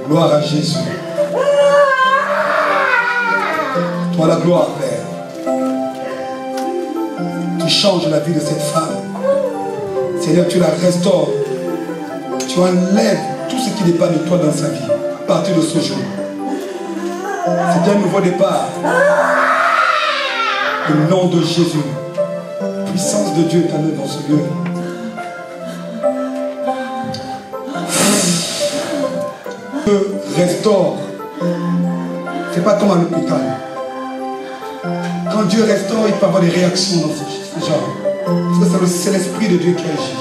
Gloire à Jésus. Toi la gloire, Père. Tu changes la vie de cette femme. Seigneur, tu la restaures. Tu enlèves tout ce qui n'est pas de toi dans sa vie. À partir de ce jour. C'est un nouveau départ. Au nom de Jésus. Puissance de Dieu est en œuvre dans ce lieu. Dieu restaure. C'est pas comme à l'hôpital. Quand Dieu restaure, il peut avoir des réactions dans ce genre. Parce que c'est l'Esprit de Dieu qui agit.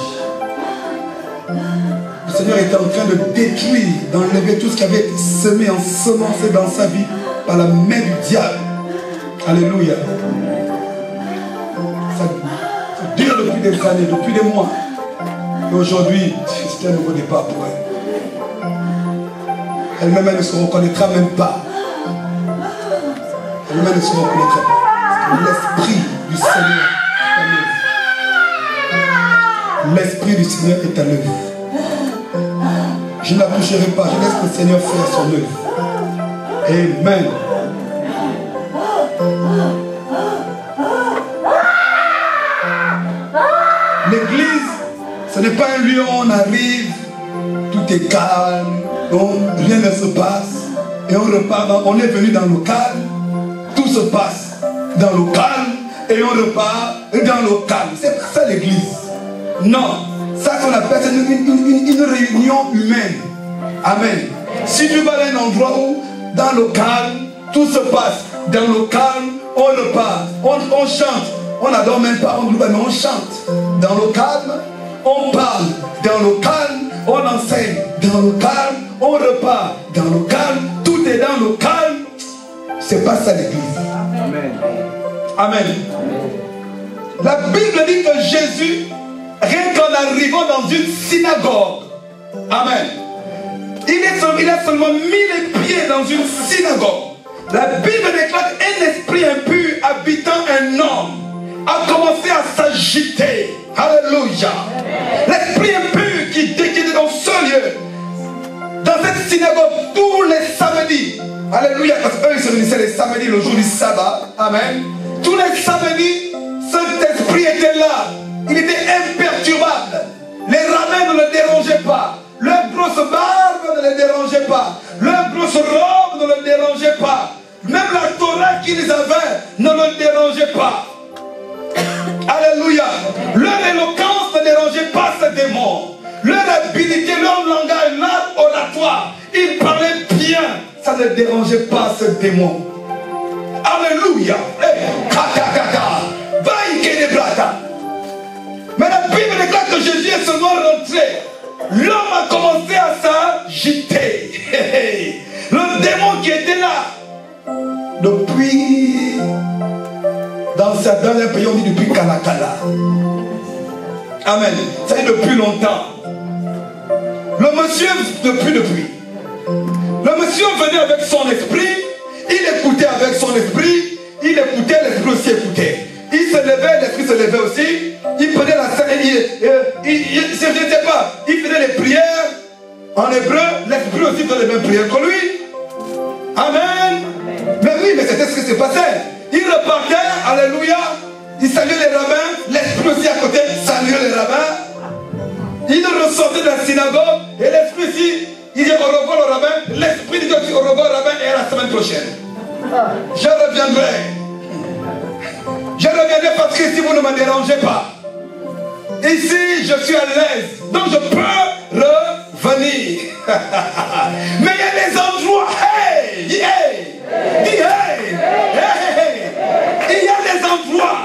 Le Seigneur est en train de détruire, d'enlever tout ce qui avait été semé, ensemencé dans sa vie par la main du diable. Alléluia. Ça dure depuis des années, depuis des mois. Et aujourd'hui, c'est un nouveau départ pour elle. Elle-même, elle ne se reconnaîtra même pas. Elle-même ne se reconnaîtra pas. L'Esprit du Seigneur est à l'œuvre. L'Esprit du Seigneur est à l'œuvre. Je ne la toucherai pas. Je laisse le Seigneur faire son œuvre. Amen. L'église, ce n'est pas un lieu où on arrive, tout est calme, rien ne se passe, et on repart, on est venu dans le calme, tout se passe dans le calme, et on repart dans le calme. C'est pas ça l'église. Non, ça qu'on appelle une réunion humaine. Amen. Si tu vas à un endroit où, dans le calme, tout se passe, dans le calme, on repart, on chante, on n'adore même pas, mais on chante. Dans le calme, on parle. Dans le calme, on enseigne. Dans le calme, on repart. Dans le calme, tout est dans le calme. C'est pas ça l'église. Amen. Amen. La Bible dit que Jésus, rien qu'en arrivant dans une synagogue, amen, il a seulement mis les pieds dans une synagogue. La Bible déclare qu'un esprit impur habitant un homme a commencé à s'agiter. Alléluia. L'esprit impur qui était dans ce lieu, dans cette synagogue, tous les samedis. Alléluia, parce qu'eux ils se réunissaient les samedis, le jour du sabbat. Amen. Tous les samedis, cet esprit était là. Il était imperturbable. Les rabbins ne le dérangeaient pas. Leur grosse barbe ne le dérangeait pas. Leur grosse robe ne le dérangeait pas. Même la Torah qu'ils avaient ne le dérangeait pas. Alléluia. Leur éloquence ne dérangeait pas ce démon. Leur habilité, leur langage, leur oratoire, ils parlaient bien. Ça ne dérangeait pas ce démon. Alléluia. Mais la Bible déclare que Jésus est seulement rentré. L'homme a commencé à s'agiter. Le démon qui était là depuis, dans un pays on dit depuis Kalakala. Amen. Ça dit depuis longtemps. Le monsieur depuis. Le monsieur venait avec son esprit, il écoutait avec son esprit, il écoutait, l'esprit aussi écoutait. Il se levait, l'esprit se levait aussi. Il prenait la scène, il faisait les prières en hébreu, l'esprit aussi faisait les mêmes prières que lui. Amen. Mais oui, mais c'était ce qui se passait. Il repartait, alléluia, il saluait les rabbins, l'esprit aussi à côté saluait les rabbins. Il ressortait de la synagogue et l'esprit ici, il dit au revoir au rabbin, l'esprit dit au revoir au rabbin et à la semaine prochaine. Je reviendrai. Je reviendrai parce que si vous ne me dérangez pas, ici je suis à l'aise, donc je peux revenir. Mais il y a des endroits, hey, hey, hey, hey, hey, il y a des endroits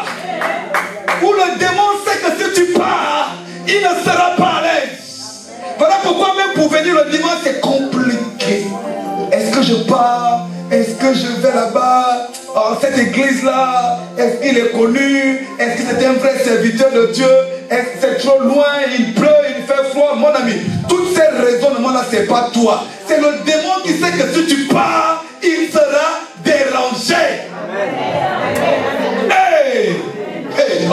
où le démon sait que si tu pars, il ne sera pas à l'aise. Voilà pourquoi même pour venir le dimanche c'est compliqué. Est-ce que je pars? Est-ce que je vais là-bas? Oh, cette église-là, est-ce qu'il est connu? Est-ce que c'est un vrai serviteur de Dieu? Est-ce que c'est trop loin? Il pleut, il fait froid. Mon ami, toutes ces raisonnements-là, c'est pas toi. C'est le démon qui sait que si tu pars, il sera dérangé. Hey! Hey!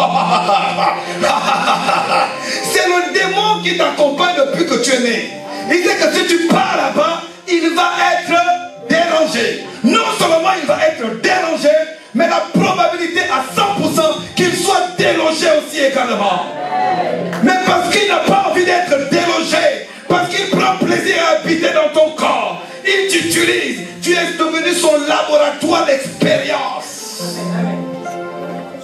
C'est le démon qui t'accompagne depuis que tu es né. Il sait que si tu pars là-bas, il va être dérangé. Non seulement il va être dérangé, mais la probabilité à 100% qu'il soit délogé aussi également. Mais parce qu'il n'a pas envie d'être délogé, parce qu'il prend plaisir à habiter dans ton corps, il t'utilise. Tu es devenu son laboratoire d'expérience.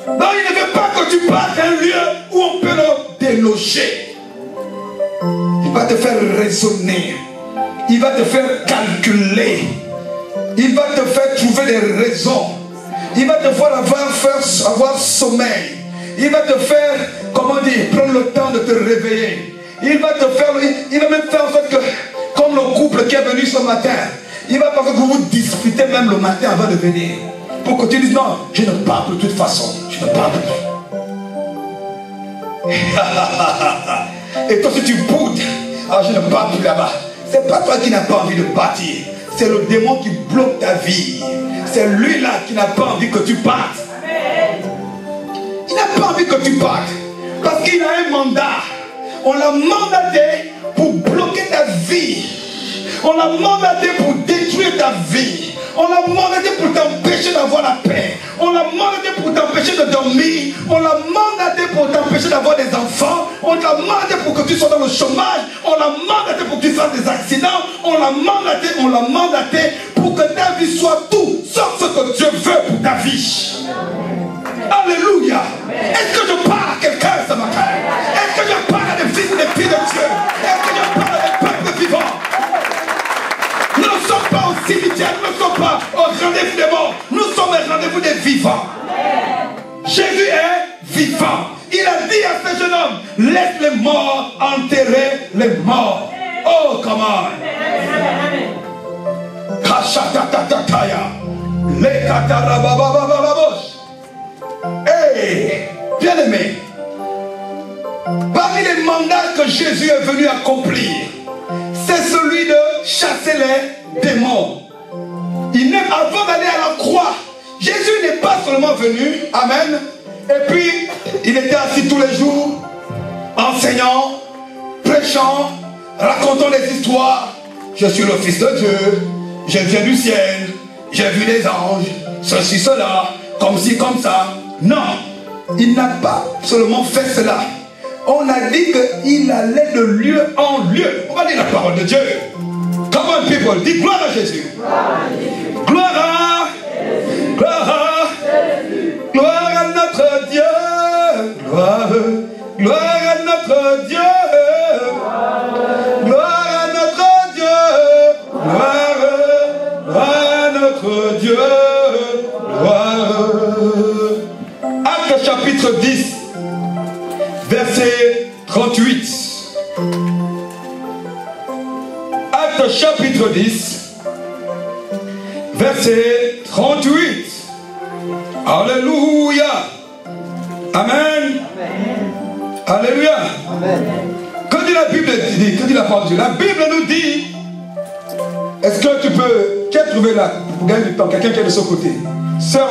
Non, il ne veut pas que tu partes d'un lieu où on peut le déloger. Il va te faire raisonner. Il va te faire calculer. Il va te faire trouver des raisons. Il va te faire avoir sommeil. Il va te faire, comment dire, prendre le temps de te réveiller. Il va même faire en sorte que, comme le couple qui est venu ce matin, il va faire que vous vous disputez même le matin avant de venir. Pour que tu dises, non, je ne pars plus de toute façon. Je ne pars plus. Et toi, si tu boudes, alors je ne pars plus là-bas. C'est pas toi qui n'as pas envie de partir. C'est le démon qui bloque ta vie. C'est lui-là qui n'a pas envie que tu partes. Il n'a pas envie que tu partes. Parce qu'il a un mandat. On l'a mandaté pour bloquer ta vie. On l'a mandaté pour détruire ta vie. On l'a mandaté pour t'empêcher d'avoir la paix. On l'a mandaté pour t'empêcher de dormir. On l'a mandaté pour t'empêcher d'avoir des enfants. On l'a mandaté pour que tu sois dans le chômage. On l'a mandaté pour que tu fasses des accidents. On l'a mandaté pour que ta vie soit tout sauf ce que Dieu veut pour ta vie. Alléluia. Est-ce que je parle à quelqu'un ce matin? Est-ce que je parle à des fils et des filles de Dieu? Est-ce que je parle à des peuples vivants? Nous ne sommes pas au cimetière, nous ne sommes pas au rendez-vous des morts. Nous sommes au rendez-vous des vivants. Jésus est vivant. Il a dit à ce jeune homme, laisse les morts enterrer les morts. Oh, come on. Hey, bien-aimé, parmi les mandats que Jésus est venu accomplir, c'est celui de chasser les démons. Avant d'aller à la croix, Jésus n'est pas seulement venu, amen, et puis il était assis tous les jours, enseignant, prêchant, racontant des histoires. Je suis le Fils de Dieu, je viens du ciel, j'ai vu des anges, ceci, cela, comme ci, comme ça. Non, il n'a pas seulement fait cela. On a dit qu'il allait de lieu en lieu. On va dire la parole de Dieu. Come on people, dis gloire à Jésus. Gloire à notre Dieu. Gloire à notre Dieu. Gloire à notre Dieu. Gloire à notre Dieu. Gloire. Acte chapitre 10, verset 38. Acte chapitre 10, verset 38. Alléluia. Amen. Alléluia. Amen. Que dit la Bible dit? Que dit la parole de Dieu? La Bible nous dit. Est-ce que tu peux. Qui a trouvé là? Pour gagner du temps. Quelqu'un qui est de ce côté. Sœur,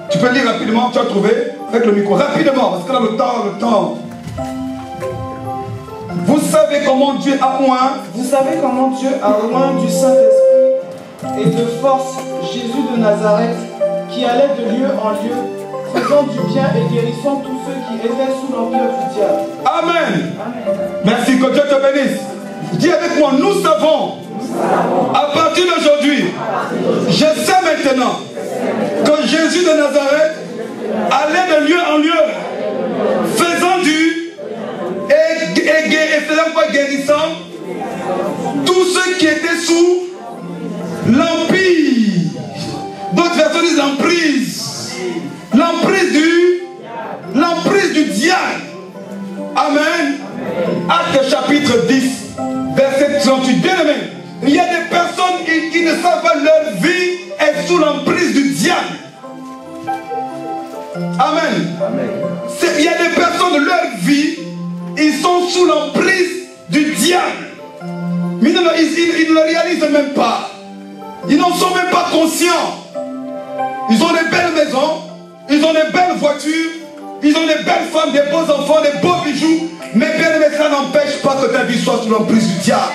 tu peux lire rapidement. Tu as trouvé? Avec le micro. Rapidement. Parce que là, le temps. Vous savez comment Dieu a oint. Vous savez comment Dieu a oint du Saint-Esprit et de force Jésus de Nazareth, qui allait de lieu en lieu, faisant du bien et guérissant tous ceux qui étaient sous l'empire du diable. Amen. Merci, que Dieu te bénisse. Dis avec moi, nous savons, à partir d'aujourd'hui, je sais maintenant que Jésus de Nazareth allait de lieu en lieu, faisant du et faisant quoi, guérissant tous ceux qui étaient sous l'empire. D'autres versions disent l'emprise du diable. Amen. Acte chapitre 10, verset 38. Bien aimé, il y a des personnes qui ne savent pas leur vie est sous l'emprise du diable. Amen. Il y a des personnes, leur vie, ils sont sous l'emprise du diable. Mais ils ne le réalisent même pas. Ils n'en sont même pas conscients. Ils ont des belles maisons, ils ont des belles voitures, Ils ont des belles femmes, des beaux enfants, des beaux bijoux. Mais bien aimé, cela n'empêche pas que ta vie soit sous l'emprise du diable.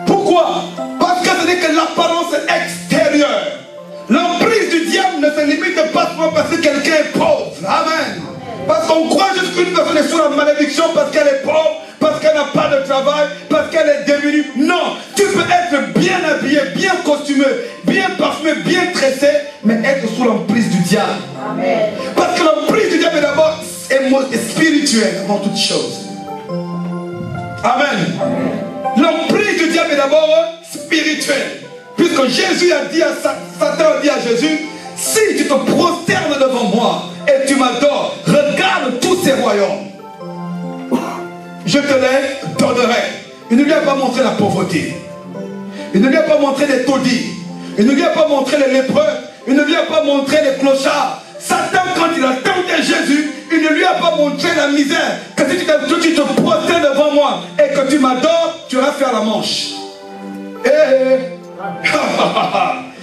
Pourquoi? Parce que ce n'est que l'apparence extérieure. L'emprise du diable ne se limite pas seulement parce que quelqu'un est pauvre. Amen. Parce qu'on croit juste qu'une personne est sous la malédiction parce qu'elle est pauvre, parce qu'elle n'a pas de travail, parce qu'elle est démunie. Non, tu peux être bien habillé, bien costumé, bien parfumé, bien tressé, mais être sous l'emprise du diable. Amen. Parce que l'emprise du diable est d'abord spirituelle avant toute chose. Amen. L'emprise du diable est d'abord spirituelle. Puisque Jésus a dit à Satan a dit à Jésus, si tu te prosternes devant moi et tu m'adores, regarde tous ces royaumes. Je te les donnerai. Il ne lui a pas montré la pauvreté. Il ne lui a pas montré les taudis. Il ne lui a pas montré les lépreux. Il ne lui a pas montré les clochards. Satan, quand il a tenté Jésus, il ne lui a pas montré la misère. Que si tu te prosternes devant moi et que tu m'adores, tu vas faire la manche.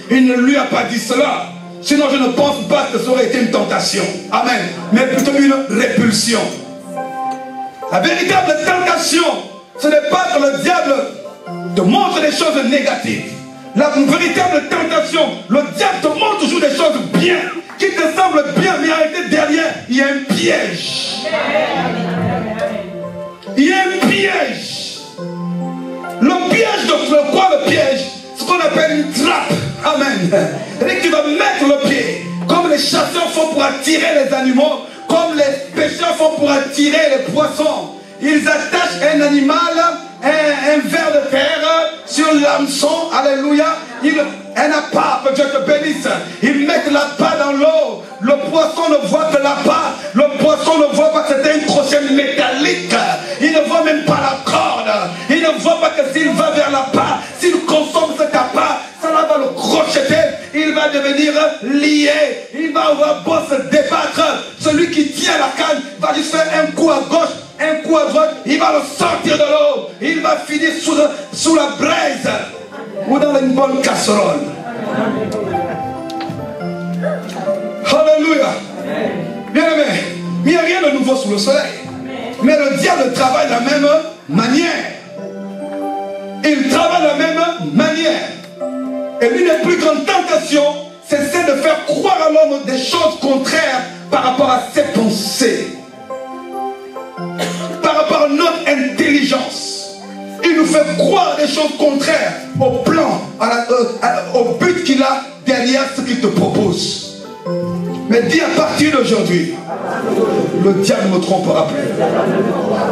Il ne lui a pas dit cela. Sinon je ne pense pas que ça aurait été une tentation. Amen. Mais plutôt une répulsion. La véritable tentation, ce n'est pas que le diable te montre des choses négatives. La véritable tentation, le diable te montre toujours des choses bien, qui te semblent bien, mais en réalité derrière, il y a un piège. Il y a un piège. Le piège de quoi le piège? Ce qu'on appelle une trappe. Amen. C'est-à-dire que tu vas mettre le pied, comme les chasseurs font pour attirer les animaux, comme les pêcheurs font pour attirer les poissons. Ils attachent un animal, un ver de terre sur l'hameçon. Alléluia. Un appât, que Dieu te bénisse. Ils mettent l'appât dans l'eau. Le poisson ne voit que l'appât. Le poisson ne voit pas que c'était une crochet métallique. Il ne voit même pas la corde. Il ne voit pas que s'il va vers l'appât, s'il consomme cet appât, ça va le crocheter. Il va devenir lié. Il va avoir beau se débattre. Celui qui tient la canne va juste faire un coup à gauche, un coup à droite. Il va le sortir de l'eau. Il va finir sous la braise ou dans une bonne casserole. Alléluia. Bien aimé, il n'y a rien de nouveau sous le soleil. Mais le diable travaille de la même manière. Il travaille de la même manière. Et l'une des plus grandes tentations, c'est celle de faire croire à l'homme des choses contraires par rapport à ses pensées, par rapport à notre intelligence. Il nous fait croire des choses contraires au plan, au but qu'il a derrière ce qu'il te propose. Mais dis à partir d'aujourd'hui, le diable ne me trompera plus.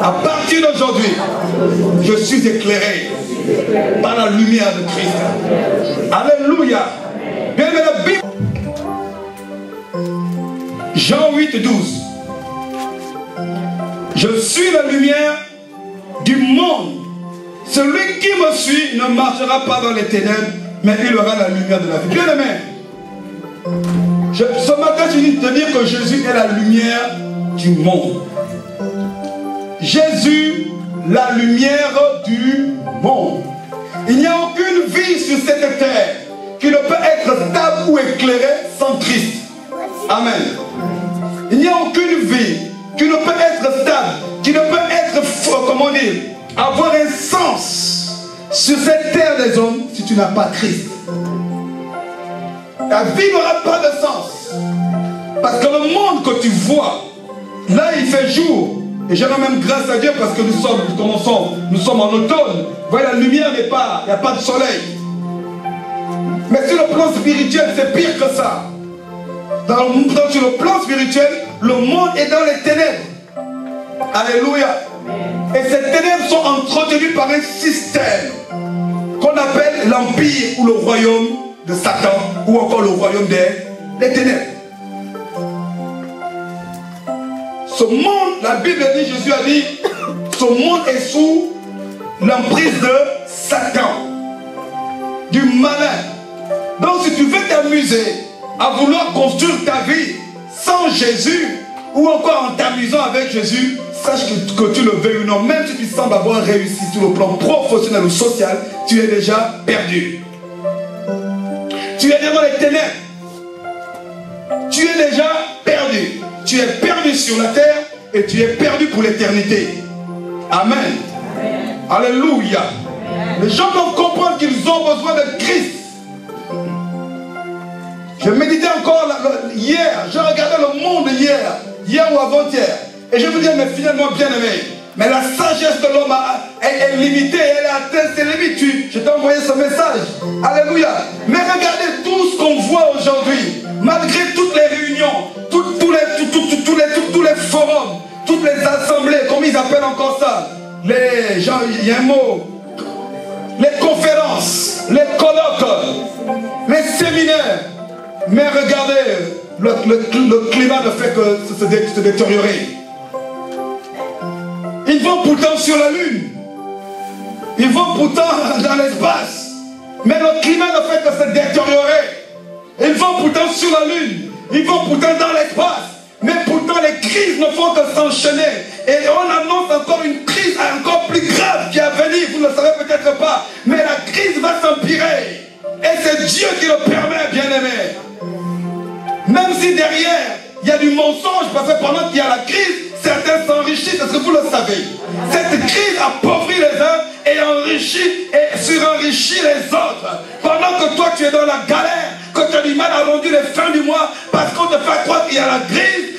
À partir d'aujourd'hui, je suis éclairé par la lumière de Christ. Alléluia. Bien aimé, la Bible. Jean 8, 12. Je suis la lumière du monde. Celui qui me suit ne marchera pas dans les ténèbres, mais il aura la lumière de la vie. Bien aimé, ce matin, je viens de te dire que Jésus est la lumière du monde. Jésus, la lumière du monde. Il n'y a aucune vie sur cette terre qui ne peut être stable ou éclairée sans Christ. Amen. Il n'y a aucune vie qui ne peut être stable, qui ne peut être, comment dire, avoir un sens sur cette terre des hommes si tu n'as pas Christ. Ta vie n'aura pas de sens. Parce que le monde que tu vois, là il fait jour. Et j'aimerais même grâce à Dieu parce que nous sommes en automne. Vous voyez, la lumière n'est pas, il n'y a pas de soleil. Mais sur le plan spirituel, c'est pire que ça. Sur le plan spirituel, le monde est dans les ténèbres. Alléluia. Et ces ténèbres sont entretenues par un système qu'on appelle l'empire ou le royaume de Satan, ou encore le royaume des ténèbres. Ce monde, la Bible dit, Jésus a dit, ce monde est sous l'emprise de Satan, du malin. Donc si tu veux t'amuser à vouloir construire ta vie sans Jésus, ou encore en t'amusant avec Jésus, sache que tu le veuilles ou non, même si tu sembles avoir réussi sur le plan professionnel ou social, tu es déjà perdu. Tu es déjà dans les ténèbres. Tu es déjà tu es perdu sur la terre et tu es perdu pour l'éternité. Amen. Amen. Alléluia. Amen. Les gens doivent comprendre qu'ils ont besoin de Christ. Je méditais encore hier, je regardais le monde hier ou avant-hier, et je me disais, mais finalement, bien aimé, mais la sagesse de l'homme est limitée, elle a atteint ses limites. Je t'ai envoyé ce message. Alléluia. Mais regardez tout ce qu'on voit aujourd'hui, malgré toutes les réunions, tous les forums, toutes les assemblées, comme ils appellent encore ça, les gens, il y a un mot, les conférences, les colloques, les séminaires. Mais regardez, le climat ne fait que se détériorer. Ils vont pourtant sur la lune. Ils vont pourtant dans l'espace. Mais le climat ne fait que se détériorer. Ils vont pourtant sur la lune. Ils vont pourtant dans l'espace. Mais pourtant les crises ne font que s'enchaîner. Et on annonce encore une crise encore plus grave qui est à venir. Vous ne le savez peut-être pas. Mais la crise va s'empirer. Et c'est Dieu qui le permet, bien-aimé. Même si derrière, il y a du mensonge, parce que pendant qu'il y a la crise, certains s'enrichissent, est-ce que vous le savez? Cette crise appauvrit les uns et enrichit et surenrichit les autres. Pendant que toi, tu es dans la galère, que tu as du mal à rendre les fins du mois, parce qu'on te fait croire qu'il y a la crise,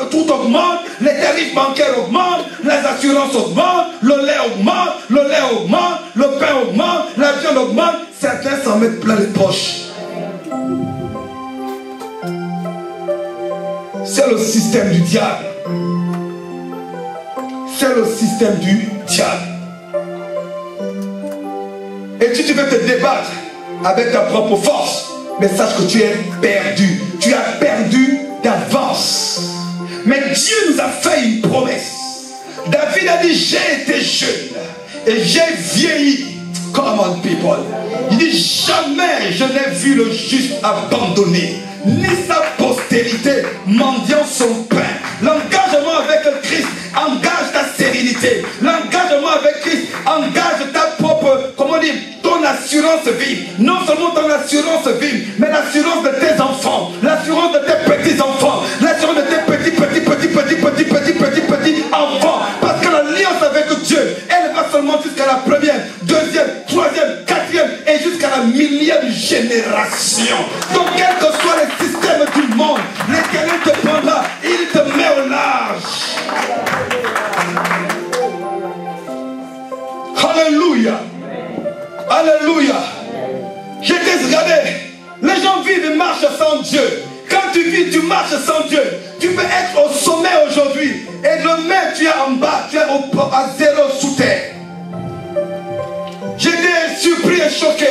tout augmente, les tarifs bancaires augmentent, les assurances augmentent, le lait augmente, le pain augmente, la viande augmente, certains s'en mettent plein les poches. C'est le système du diable. C'est le système du diable. Et si tu veux te débattre avec ta propre force, mais sache que tu es perdu. Tu as perdu d'avance. Mais Dieu nous a fait une promesse. David a dit, j'ai été jeune et j'ai vieilli. Come on people. Il dit, jamais je n'ai vu le juste abandonné, ni sa postérité mendiant son pain. L'engagement avec le Christ engage ta sérénité. L'engagement avec Christ engage ta propre, comment dire, ton assurance vive. Non seulement ton assurance vive, mais l'assurance de tes enfants, l'assurance de tes petits-enfants, l'assurance de tes petits enfants. Parce que l'alliance avec Dieu, elle va seulement jusqu'à la première, deuxième, troisième, quatrième et jusqu'à la millième génération. Donc quel que soit le système du monde, l'Éternel te prendra, il te met au large. Alléluia. Alléluia. Je t'ai regardé. Les gens vivent et marchent sans Dieu. Quand tu vis, tu marches sans Dieu. Tu peux être au sommet aujourd'hui. Et demain, tu es en bas. Tu es à zéro sous terre. J'étais surpris et choqué.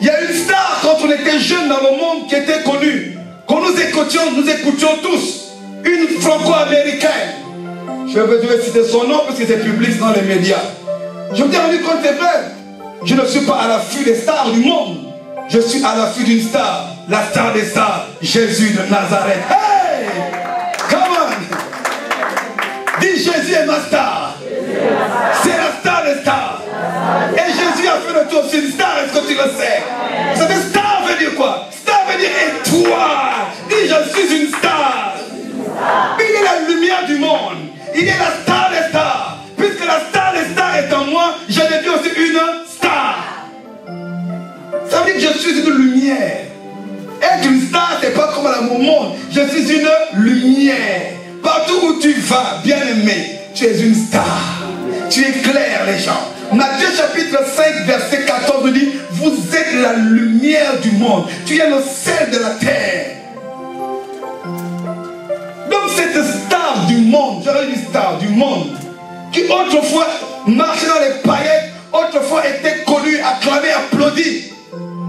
Il y a une star quand on était jeune dans le monde qui était connue. Quand nous écoutions tous. Une franco-américaine. Je vais citer son nom parce que c'est public dans les médias. Je me suis rendu compte, c'est vrai. Je ne suis pas à l'affût des stars du monde. Je suis à l'affût d'une star. La star des stars, Jésus de Nazareth. Hey! Come on! Dis Jésus est ma star. C'est la star des stars. Et Jésus a fait le tour sur une star, est-ce que tu le sais? Vous savez, star veut dire quoi? Star veut dire étoile. Dis je suis une star. Mais il est la lumière du monde. Il est la star des stars. Puisque la star des stars est en moi, je deviens aussi une star. Ça veut dire que je suis une lumière. Être une star, c'est pas comme à mon monde. Je suis une lumière. Partout où tu vas, bien-aimé, tu es une star. Tu éclaires les gens. Matthieu chapitre 5, verset 14 nous dit, vous êtes la lumière du monde. Tu es le sel de la terre. Donc cette star du monde, j'aurais une star du monde, qui autrefois marchait dans les paillettes, autrefois était connu, acclamé, applaudi.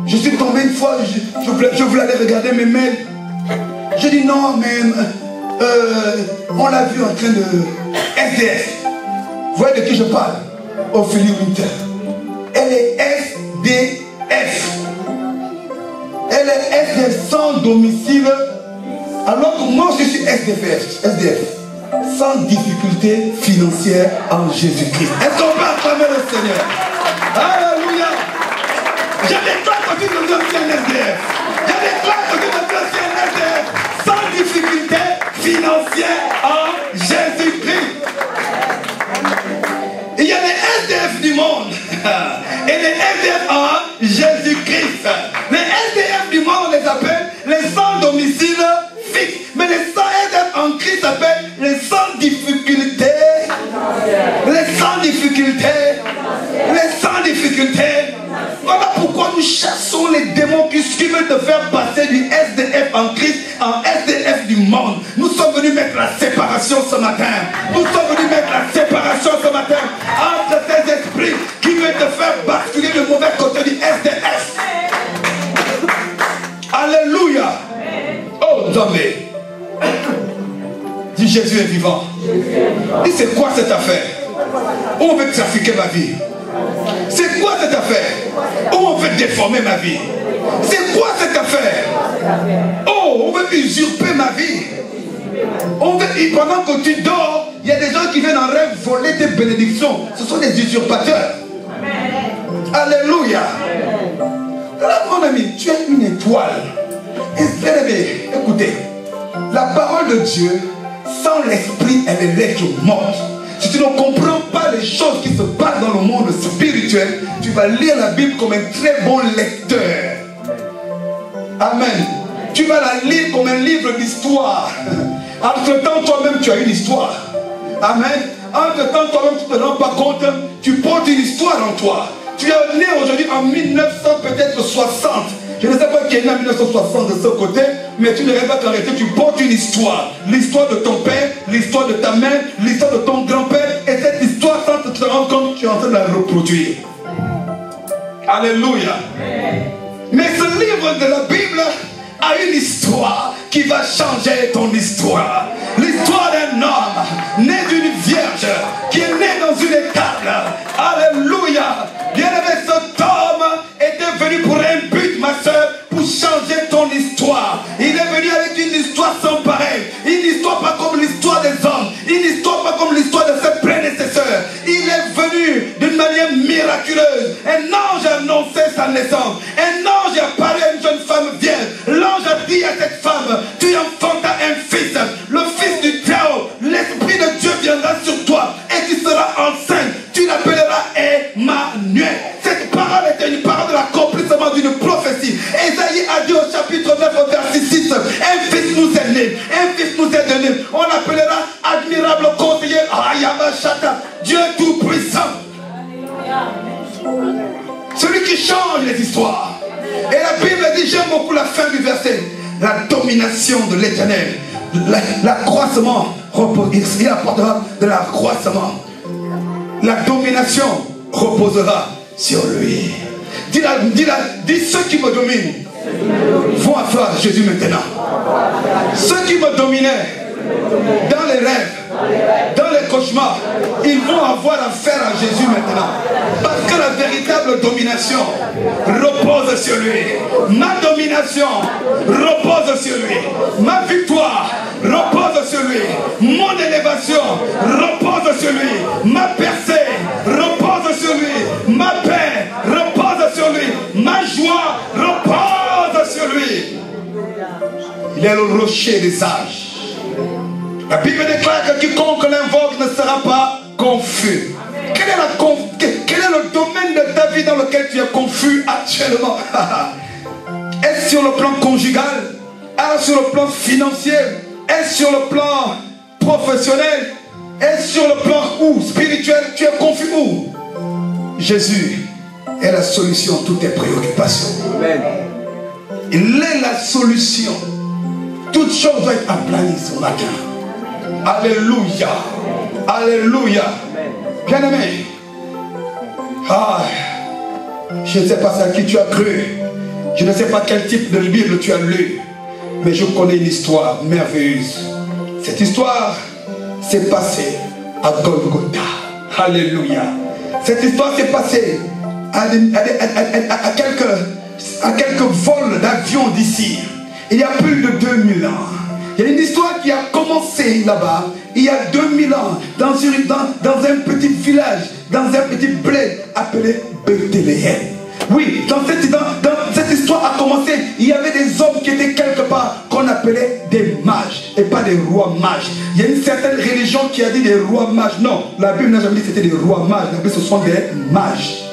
Je suis tombé une fois, je voulais aller regarder mes mails. Je dis non, mais on l'a vu en train de SDF. Vous voyez de qui je parle? Ophélie Winter. Elle est SDF. Elle est SDF sans domicile. Alors que moi je suis SDF. Sans difficulté financière en Jésus-Christ. Est-ce qu'on peut acclamer le Seigneur? Alléluia. Je déclare que tu deviens un SDF. Je déclare que tu deviens un SDF. Sans difficulté financière. du monde. Et les SDF en Jésus-Christ. Les SDF du monde, on les appelle les sans domicile fixe. Mais les sans SDF en Christ s'appellent les sans difficulté. Les sans difficulté. Les sans difficulté. Voilà pourquoi nous chassons les démons qui veulent te faire passer du SDF en Christ en SDF du monde. Nous sommes venus mettre la séparation ce matin. Nous sommes venus mettre la séparation ce matin entre ces esprits qui veulent te faire basculer du mauvais côté du SDF. Alléluia. Oh, Zambé. Dis Jésus est vivant. Dis c'est quoi cette affaire? Où on veut trafiquer ma vie? C'est quoi cette affaire? Où on veut déformer ma vie? C'est quoi cette affaire? Oh, on veut usurper ma vie. On veut, pendant que tu dors, il y a des gens qui viennent en rêve voler tes bénédictions. Ce sont des usurpateurs. Alléluia. Là, mon ami, tu es une étoile. Et écoutez, la parole de Dieu, sans l'esprit, elle est lettre morte. Si tu ne comprends pas les choses qui se passent dans le monde spirituel, tu vas lire la Bible comme un très bon lecteur. Amen. Tu vas la lire comme un livre d'histoire. Entre-temps, toi-même, tu as une histoire. Amen. Entre-temps, toi-même, tu ne te rends pas compte. Tu portes une histoire en toi. Tu es né aujourd'hui en 1900, peut-être 60. Je ne sais pas qui est né en 1960 de ce côté, mais tu ne rêves pas qu'arrêter, tu portes une histoire. L'histoire de ton père, l'histoire de ta mère, l'histoire de ton grand-père. Et cette histoire, sans te rendre compte, tu es en train de la reproduire. Alléluia. Mais ce livre de la Bible a une histoire qui va changer ton histoire. L'histoire d'un homme né d'une vierge qui est né dans une étable. Alléluia. Bien-aimé, cet homme était venu pour un but, ma soeur, pour changer ton histoire. Il est venu avec une histoire sans pareil. Une histoire pas comme l'histoire des hommes. Une histoire pas comme l'histoire de ses prédécesseurs. Il est venu d'une manière miraculeuse. Un ange a annoncé sa naissance. Un ange a parlé à une jeune femme vierge. L'ange a dit à cette femme, tu enfantas un fils, le fils du Très-Haut. L'Esprit de Dieu viendra sur toi et tu seras enceinte. Tu l'appelleras Emmanuel. Cette parole était une parole de l'accomplissement d'une prophétie. Ésaïe a dit au chapitre 9 au verset 6, un fils nous est né, un fils nous est donné. On l'appellera admirable conseiller, Ayamashata, Dieu tout-puissant. Celui qui change les histoires. Et la Bible dit, j'aime beaucoup la fin du verset, la domination de l'Éternel, l'accroissement, il apportera de l'accroissement. La domination reposera sur lui. Dis ceux qui me dominent vont affaire à Jésus maintenant. Ceux qui me dominaient dans les rêves, dans les cauchemars, ils vont avoir affaire à Jésus maintenant. Parce que la véritable domination repose sur lui. Ma domination repose sur lui. Ma victoire repose sur lui. Mon élévation repose sur lui. Ma percée repose sur lui. Ma paix repose sur lui. Ma joie repose sur lui. Il est le rocher des sages. La Bible déclare que quiconque l'invoque ne sera pas confus. Quel est le domaine de ta vie dans lequel tu es confus actuellement? Est-ce sur le plan conjugal? Est-ce sur le plan financier? Est-ce sur le plan professionnel? Est-ce sur le plan spirituel? Tu es confus où? Jésus est la solution à toutes tes préoccupations. Amen. Il est la solution. Toutes choses doivent être aplanies ce matin. Alléluia. Alléluia. Bien-aimé. Je ne sais pas à qui tu as cru. Je ne sais pas quel type de Bible tu as lu. Mais je connais une histoire merveilleuse. Cette histoire s'est passée à Golgotha. Alléluia. Cette histoire s'est passée à quelques vols d'avion d'ici. Il y a plus de 2000 ans. Il y a une histoire qui a commencé là-bas, il y a 2000 ans, dans un petit village, dans un petit bled appelé Bethléem. Oui, dans cette histoire a commencé, il y avait des hommes qui étaient quelque part, qu'on appelait des mages, et pas des rois mages. Il y a une certaine religion qui a dit des rois mages. Non, la Bible n'a jamais dit que c'était des rois mages. La Bible, ce sont des mages.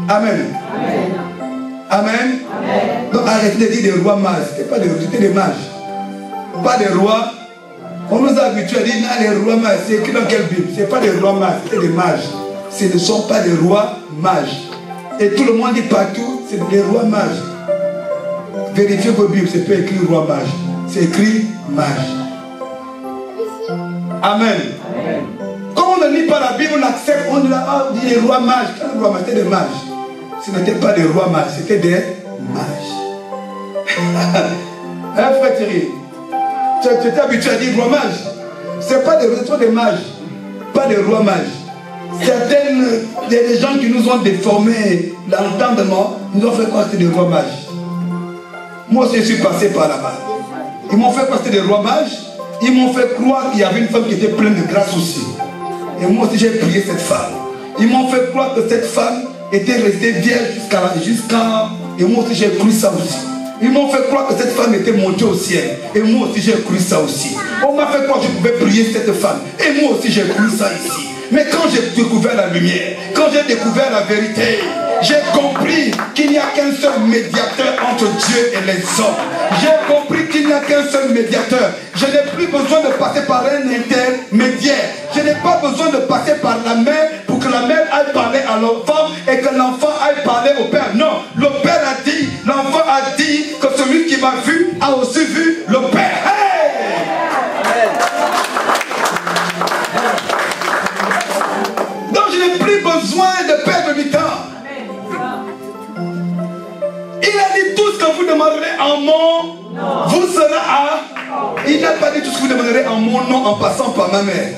Amen. Amen. Amen. Amen. Donc arrêtez de dire des rois mages. C'était des mages. Pas des rois. On nous a habitués à dire, non, les rois mages, c'est écrit dans quelle Bible? Ce n'est pas des rois mages, c'était des mages. Ce ne sont pas des rois mages. Et tout le monde dit partout, c'est des rois mages. Vérifiez vos Bibles, c'est pas écrit roi mage. C'est écrit mage. Amen. Amen. Comme on ne lit pas la Bible, on accepte, on dit les rois mages. Quel roi mage? C'était des mages. Ce n'était pas des rois mages, c'était des mages. Hein, frère Thierry? Tu étais habitué à dire roi mage. Ce n'est pas des mages, pas des rois mages. Certaines, il y a des gens qui nous ont déformé l'entendement, nous ont fait croire que c'était des rois mages. Moi aussi, je suis passé par là-bas. Ils m'ont fait croire que c'était des rois mages. Ils m'ont fait croire qu'il y avait une femme qui était pleine de grâce aussi. Et moi aussi, j'ai prié cette femme. Ils m'ont fait croire que cette femme était restée vierge jusqu'à... Et moi aussi, j'ai cru ça aussi. Ils m'ont fait croire que cette femme était montée au ciel. Et moi aussi, j'ai cru ça aussi. On m'a fait croire que je pouvais prier cette femme. Et moi aussi, j'ai cru ça ici. Mais quand j'ai découvert la lumière, quand j'ai découvert la vérité, j'ai compris qu'il n'y a qu'un seul médiateur entre Dieu et les hommes. J'ai compris qu'il n'y a qu'un seul médiateur. Je n'ai plus besoin de passer par un intermédiaire. Je n'ai pas besoin de passer par la mère pour que la mère aille parler à l'enfant et que l'enfant aille parler au père. Non, le père a dit, l'enfant a dit que celui qui m'a vu a aussi vu le père. Hey! Donc je n'ai plus besoin de perdre du temps. Il a dit tout ce que vous demanderez en mon nom, vous serez à... Il n'a pas dit tout ce que vous demanderez en mon nom en passant par ma mère.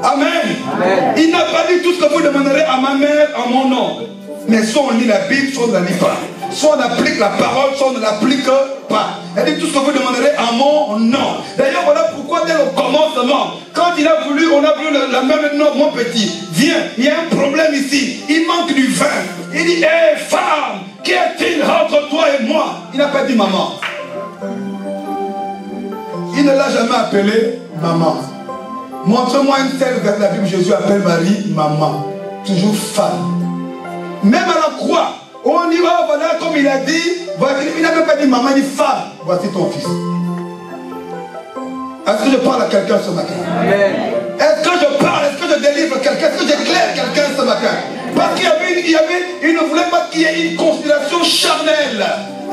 Amen. Amen. Il n'a pas dit tout ce que vous demanderez à ma mère en mon nom. Mais soit on lit la Bible, soit on ne la lit pas. Soit on applique la parole, soit on ne l'applique pas. Il dit tout ce que vous demanderez en mon nom. D'ailleurs, voilà pourquoi dès le commencement, quand il a voulu, on a voulu la même nom, mon petit, viens, il y a un problème ici. Il manque du vin. Il dit, hé femme, qu'y a-t-il entre toi et moi? Il n'a pas dit maman. Il ne l'a jamais appelé maman. Montre-moi une telle vers la Bible, Jésus appelle Marie maman. Toujours femme. Même à la croix, on dit, oh voilà, comme il a dit, il n'a même pas dit maman, il dit femme. Voici ton fils. Est-ce que je parle à quelqu'un ce matin? Est-ce que je parle, est-ce que je délivre quelqu'un? Est-ce que j'éclaire quelqu'un ce matin? Parce qu'il il ne voulait pas qu'il y ait une considération charnelle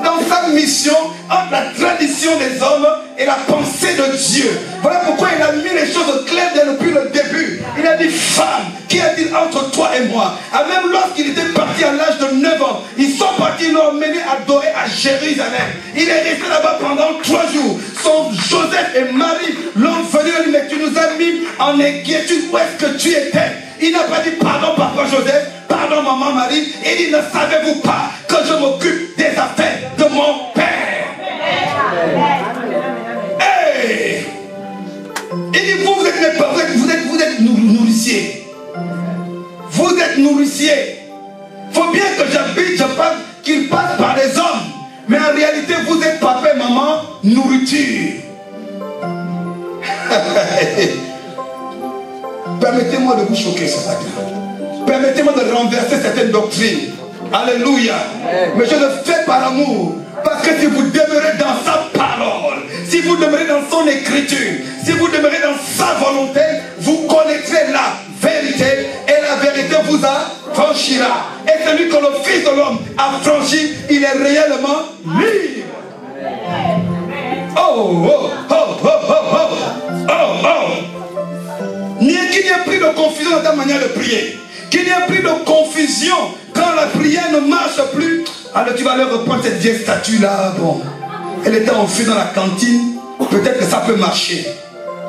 dans sa mission entre la tradition des hommes et la pensée de Dieu. Voilà pourquoi il a mis les choses claires depuis le début. Il a dit femme, qu'y a-t-il entre toi et moi? Ah, même lorsqu'il était parti à l'âge de 9 ans, ils sont partis, ils l'ont emmené adorer à Jérusalem. Il est resté là-bas pendant 3 jours. Son Joseph et Marie l'ont venu et dit, mais tu nous as mis en inquiétude, où est-ce que tu étais? Il n'a pas dit pardon papa Joseph, pardon maman Marie. Il dit, ne savez-vous pas que je m'occupe des affaires de mon père? Hey! Il dit, vous êtes mes parents, vous êtes nourriciers. Vous êtes nourriciers. Il faut bien que j'habite, je passe, qu'il passe par les hommes. Mais en réalité, vous êtes papa et maman, nourriture. Permettez-moi de vous choquer ce matin. Permettez-moi de renverser certaines doctrines. Alléluia. Mais je le fais par amour. Parce que si vous demeurez dans sa parole, si vous demeurez dans son écriture, si vous demeurez dans sa volonté, vous connaîtrez la vérité et la vérité vous affranchira. Et celui que le Fils de l'homme a franchi, il est réellement libre. Oh, oh, oh, oh, oh, oh, oh, oh. Qu'il n'y ait plus de confusion dans ta manière de prier. Qu'il n'y ait plus de confusion quand la prière ne marche plus. Alors tu vas leur reprendre cette vieille statue là. Bon, elle était en feu dans la cantine. Peut-être que ça peut marcher.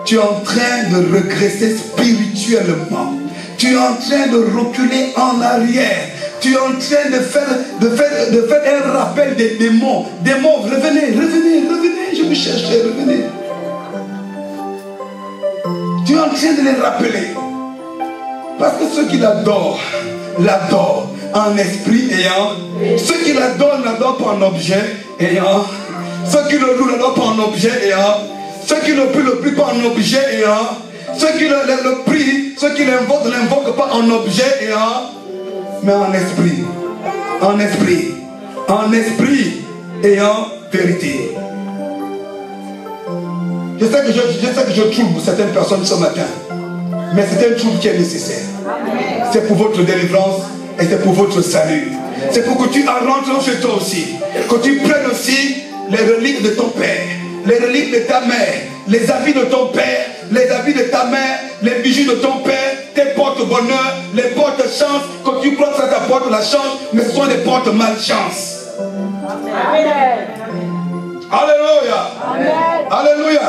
Tu es en train de régresser spirituellement. Tu es en train de reculer en arrière. Tu es en train de faire un rappel des démons. Démons, revenez, revenez, revenez. Je vous cherchais, revenez. Tu es en train de les rappeler. Parce que ceux qui l'adorent l'adorent en esprit et en... Ceux qui l'adorent pas en objet et en... Ceux qui le louent l'adorent pas en objet et en... Ceux qui le prient pas en objet et en... Ceux qui le prient, ceux qui l'invoquent pas en objet et en... Mais en esprit. En esprit. En esprit et en vérité. Je sais que je trouble certaines personnes ce matin. Mais c'est un trouble qui est nécessaire. C'est pour votre délivrance et c'est pour votre salut. C'est pour que tu rentres chez toi aussi. Que tu prennes aussi les reliques de ton père, les reliques de ta mère, les habits de ton père, les habits de ta mère, les bijoux de ton père, tes porte-bonheur, les porte-chance. Que tu crois que ça t'apporte la chance, mais ce sont des porte-malchance. Amen. Alléluia. Amen. Alléluia.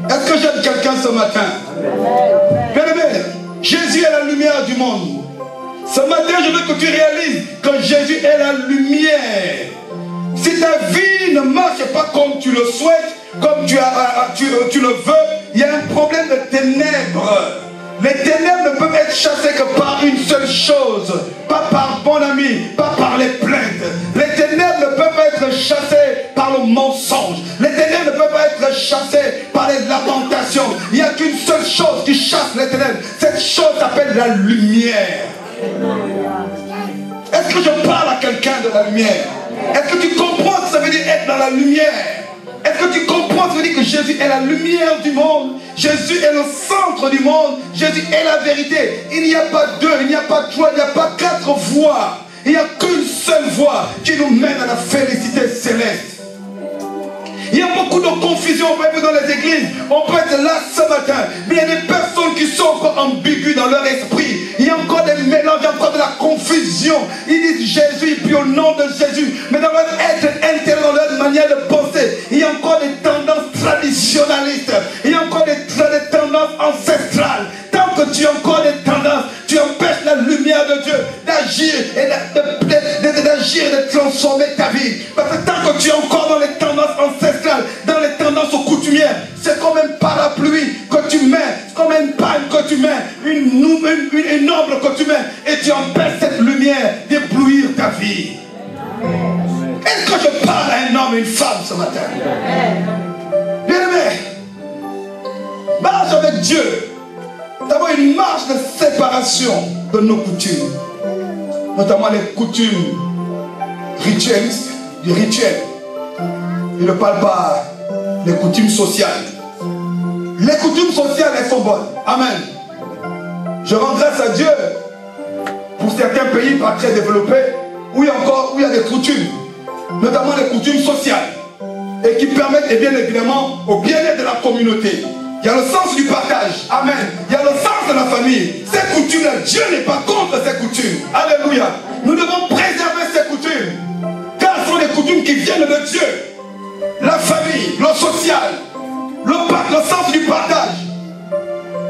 Est-ce que j'aime quelqu'un ce matin? Bien aimé, Jésus est la lumière du monde. Ce matin, je veux que tu réalises que Jésus est la lumière. Si ta vie ne marche pas comme tu le souhaites, comme tu le veux, il y a un problème de ténèbres. Les ténèbres ne peuvent être chassées que par une seule chose. Pas par bon ami, pas par les plaintes. Les ténèbres ne peuvent pas être chassées par le mensonge. Les ténèbres ne peuvent pas être chassées par les lamentations. Il n'y a qu'une seule chose qui chasse les ténèbres. Cette chose s'appelle la lumière. Est-ce que je parle à quelqu'un de la lumière? Est-ce que tu comprends ce que ça veut dire être dans la lumière? Est-ce que tu comprends ce que ça veut dire que Jésus est la lumière du monde? Jésus est le centre du monde. Jésus est la vérité. Il n'y a pas deux, il n'y a pas trois, il n'y a pas quatre voies. Il n'y a qu'une seule voie qui nous mène à la félicité céleste. Il y a beaucoup de confusion dans les églises. On peut être là ce matin, mais il y a des personnes qui sont encore ambiguës dans leur esprit. Il y a encore des mélanges, il y a encore de la confusion. Ils disent Jésus, puis au nom de Jésus. Mais dans leur être intérieur, dans leur manière de penser, il y a encore des tendances traditionnalistes. Il y a encore des tendances ancestrales. Tant que tu as encore des tendances, tu empêches la lumière de Dieu d'agir et de transformer ta vie. Parce que tant que tu es encore dans les tendances ancestrales, dans les tendances coutumières, c'est comme un parapluie que tu mets, c'est comme une palme que tu mets, une ombre que tu mets, et tu empêches cette lumière d'éblouir ta vie. Est-ce que je parle à un homme et une femme ce matin? Bien aimé, marche avec Dieu. D'abord une marche de séparation de nos coutumes, notamment les coutumes ritualistes, du rituel. Il ne parle pas des coutumes sociales. Les coutumes sociales, elles sont bonnes. Amen. Je rends grâce à Dieu pour certains pays pas très développés où il y a des coutumes, notamment les coutumes sociales, et qui permettent, et bien évidemment, au bien-être de la communauté. Il y a le sens du partage. Amen. Il y a le sens de la famille. Ces coutumes-là, Dieu n'est pas contre ces coutumes. Alléluia. Nous devons préserver ces coutumes. Car ce sont des coutumes qui viennent de Dieu. La famille, le social, le sens du partage.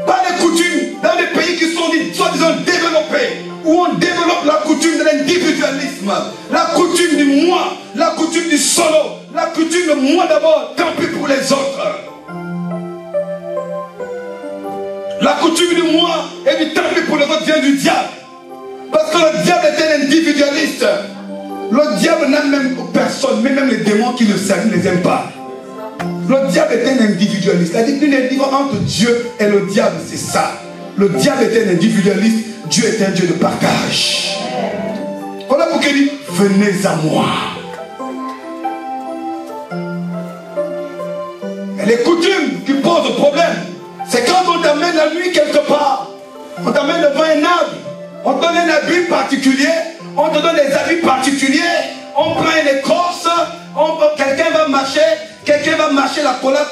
Pas des coutumes dans des pays qui sont soi-disant développés, où on développe la coutume de l'individualisme, la coutume du moi, la coutume du solo, la coutume de moi d'abord, tant pis pour les autres. La coutume du moi et du tant pis pour les autres vient du diable. Parce que le diable est un individualiste. Le diable n'aime même personne, mais même les démons qui le servent ne les aiment pas. Le diable est un individualiste. C'est-à-dire qu'une différence entre Dieu et le diable, c'est ça. Le diable est un individualiste, Dieu est un Dieu de partage. Voilà pourquoi il dit, venez à moi. Et les coutumes qui posent problème, c'est quand on t'amène la nuit quelque part, on t'amène devant un arbre, on te donne un habit particulier, on te donne des habits particuliers, on prend une écorce, quelqu'un va marcher la collade,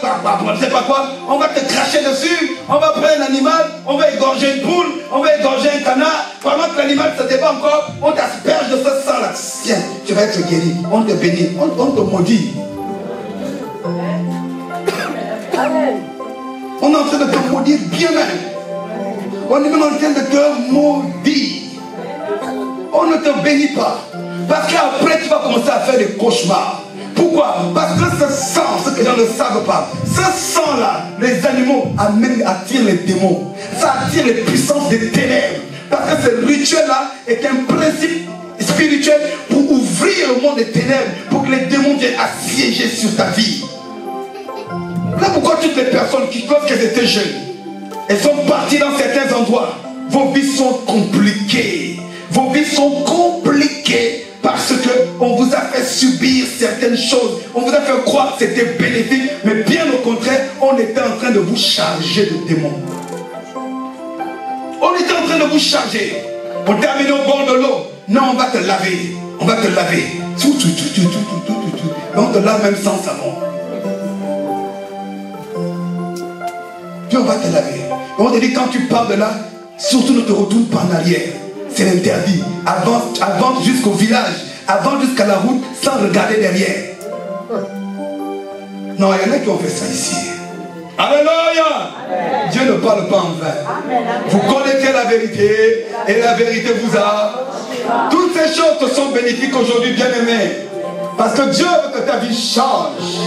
je ne sais pas quoi, on va te cracher dessus, on va prendre un animal, on va égorger une poule, on va égorger un canard, pendant que l'animal se débat encore, on t'asperge de ce sang là, tiens, tu vas être guéri, on te bénit, on te maudit. Amen. On est en train de te maudire bien même. On est même en train de te maudire. On ne te bénit pas. Parce qu'après tu vas commencer à faire des cauchemars. Pourquoi? Parce que ce sang, ce que les gens ne savent pas, ce sang-là, les animaux attirent les démons. Ça attire les puissances des ténèbres. Parce que ce rituel-là est un principe spirituel pour ouvrir le monde des ténèbres, pour que les démons viennent assiéger sur ta vie. Là pourquoi toutes les personnes qui, lorsqu'elles étaient jeunes, elles sont parties dans certains endroits, vos vies sont compliquées. Vos vies sont compliquées parce qu'on vous a fait subir certaines choses. On vous a fait croire que c'était bénéfique, mais bien au contraire, on était en train de vous charger de démons. On était en train de vous charger. On t'a amené au bord de l'eau. Non, on va te laver. On va te laver. Et on te lave même sans savon. Puis on va te laver. Et on te dit, quand tu pars de là, surtout ne te retourne pas en arrière. C'est interdit. Avance jusqu'au village. Avance jusqu'à la route sans regarder derrière. Non, il y en a qui ont fait ça ici. Alléluia. Dieu ne parle pas en vain. Vous connaissez la vérité et la vérité vous a. Toutes ces choses te sont bénéfiques aujourd'hui, bien-aimés. Parce que Dieu veut que ta vie change.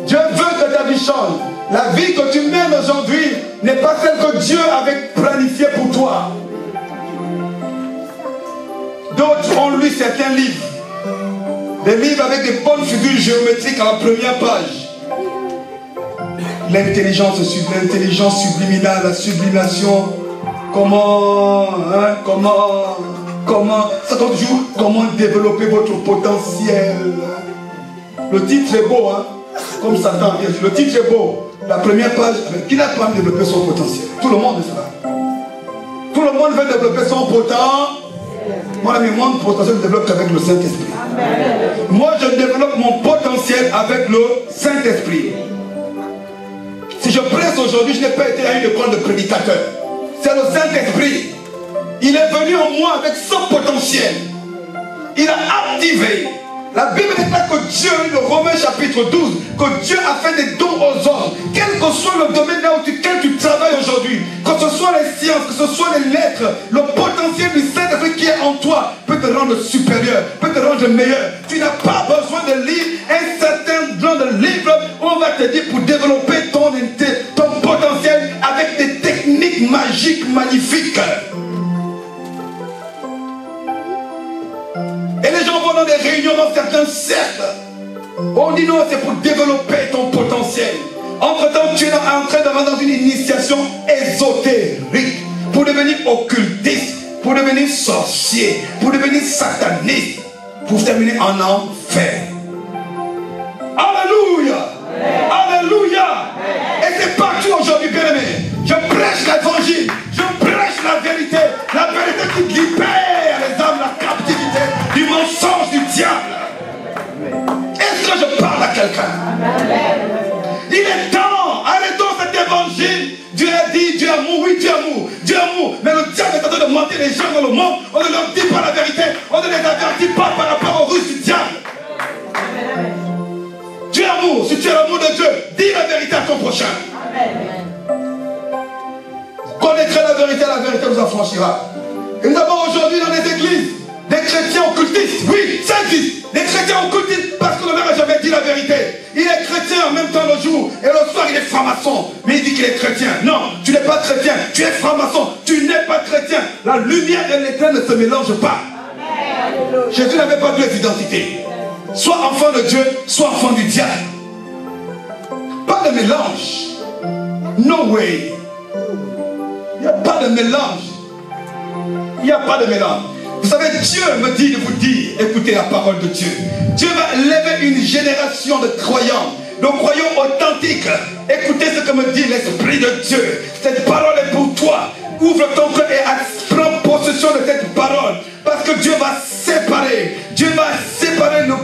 Dieu veut que ta vie change. La vie que tu mènes aujourd'hui n'est pas celle que Dieu avait planifiée pour toi. D'autres ont lu certains livres. Des livres avec des bonnes figures géométriques à la première page. L'intelligence subliminale, la sublimation. Comment ça tombe toujours, comment développer votre potentiel. Le titre est beau, hein? Comme Satan vient. Le titre est beau. La première page, qui n'a pas développé son potentiel? Tout le monde veut cela. Tout le monde veut développer son potentiel. Moi, mon potentiel ne développe qu'avec le Saint-Esprit. Moi, je développe mon potentiel avec le Saint-Esprit. Si je presse aujourd'hui, je n'ai pas été à une école de prédicateur. C'est le Saint-Esprit. Il est venu en moi avec son potentiel. Il a activé. La Bible déclare que Dieu, le Romains chapitre 12, que Dieu a fait des dons aux hommes. Quel que soit le domaine dans lequel tu travailles aujourd'hui, que ce soit les sciences, que ce soit les lettres, le potentiel du Saint-Esprit qui est en toi peut te rendre supérieur, peut te rendre meilleur. Tu n'as pas besoin de lire un certain nombre de livres où on va te dire pour développer ton potentiel avec des techniques magiques magnifiques. Et les gens vont dans des réunions, dans certains cercles. On dit non, c'est pour développer ton potentiel. Entre-temps, tu es en train de rentrer dans une initiation ésotérique. Pour devenir occultiste, pour devenir sorcier, pour devenir sataniste, pour terminer en enfer. Alléluia! Alléluia! Et c'est partout aujourd'hui, bien aimé. Je prêche l'évangile, je prêche la vérité qui libère les âmes, la captivité du mensonge du diable. Est-ce que je parle à quelqu'un? Il est temps, arrêtons cet évangile. Dieu a dit, Dieu amour, oui, Dieu amour, Dieu amour. Mais le diable est en train de mentir les gens dans le monde. On ne leur dit pas la vérité, on ne les avertit pas par rapport au russes du diable. Dieu amour, si tu es l'amour de Dieu, dis la vérité à ton prochain. Connaîtrez la vérité vous affranchira. Et nous avons aujourd'hui dans les églises des chrétiens occultistes. Oui, ça existe. Des chrétiens occultistes parce que le maire n'a jamais dit la vérité. Il est chrétien en même temps le jour et le soir il est franc-maçon. Mais il dit qu'il est chrétien. Non, tu n'es pas chrétien, tu es franc-maçon. Tu n'es pas chrétien. La lumière et l'éternel ne se mélangent pas. Jésus n'avait pas deux identités. Soit enfant de Dieu, soit enfant du diable. Pas de mélange. No way. Il n'y a pas de mélange. Il n'y a pas de mélange. Vous savez, Dieu me dit de vous dire, écoutez la parole de Dieu. Dieu va lever une génération de croyants authentiques. Écoutez ce que me dit l'Esprit de Dieu. Cette parole est pour toi. Ouvre ton cœur et prends possession de cette parole. Parce que Dieu va séparer. Dieu va séparer le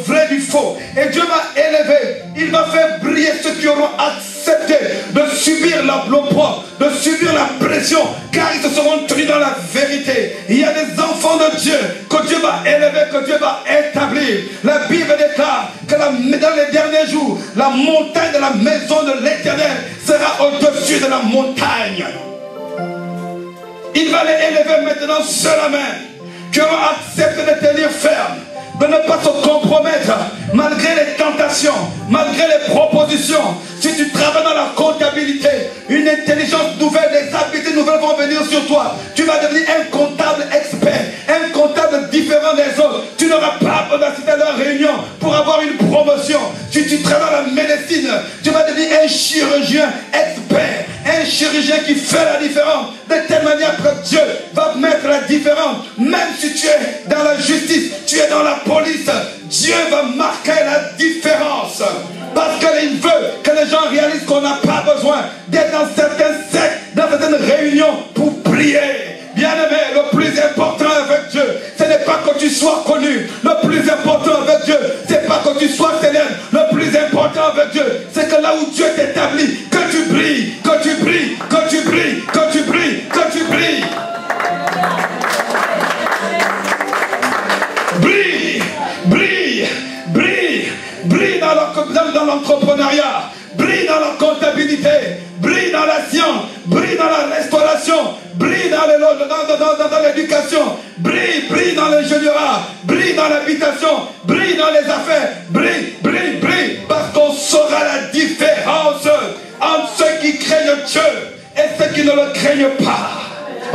vrai du faux. Et Dieu va élever. Il va faire briller ceux qui auront accepté de subir l'opprobre, de subir la pression, car ils se seront tenus dans la vérité. Il y a des enfants de Dieu que Dieu va élever, que Dieu va établir. La Bible déclare que dans les derniers jours, la montagne de la maison de l'Éternel sera au-dessus de la montagne. Il va les élever maintenant seul à main, qui auront accepté de tenir ferme, de ne pas se compromettre, malgré les tentations, malgré les propositions. Si tu travailles dans la comptabilité, une intelligence nouvelle, des habitudes nouvelles vont venir sur toi. Tu vas devenir un comptable expert, un comptable différent des autres. Tu n'auras pas besoin d'assister à leur réunion pour avoir une promotion. Si tu travailles dans la médecine, tu vas devenir un chirurgien expert, un chirurgien qui fait la différence. De telle manière que Dieu va mettre la différence. Même si tu es dans la justice, tu es dans la police, Dieu va marquer la différence. Parce qu'il veut que les gens réalisent qu'on n'a pas besoin d'être dans certains sectes, dans certaines réunions pour prier. Bien-aimé, le plus important avec Dieu, ce n'est pas que tu sois connu. Le plus important avec Dieu, ce n'est pas que tu sois célèbre. Le plus important avec Dieu, c'est que là où Dieu t'établit, que tu brilles, que tu brilles, que tu brilles, que tu brilles, que tu brilles. Brille, brille, brille, brille dans l'entrepreneuriat, brille dans la comptabilité, brille dans la science, brille dans la restauration, brille dans l'éducation, brille dans l'ingénierie, brille dans l'habitation, brille dans les affaires, brille, brille, brille, parce qu'on saura la différence entre ceux qui craignent Dieu et ceux qui ne le craignent pas.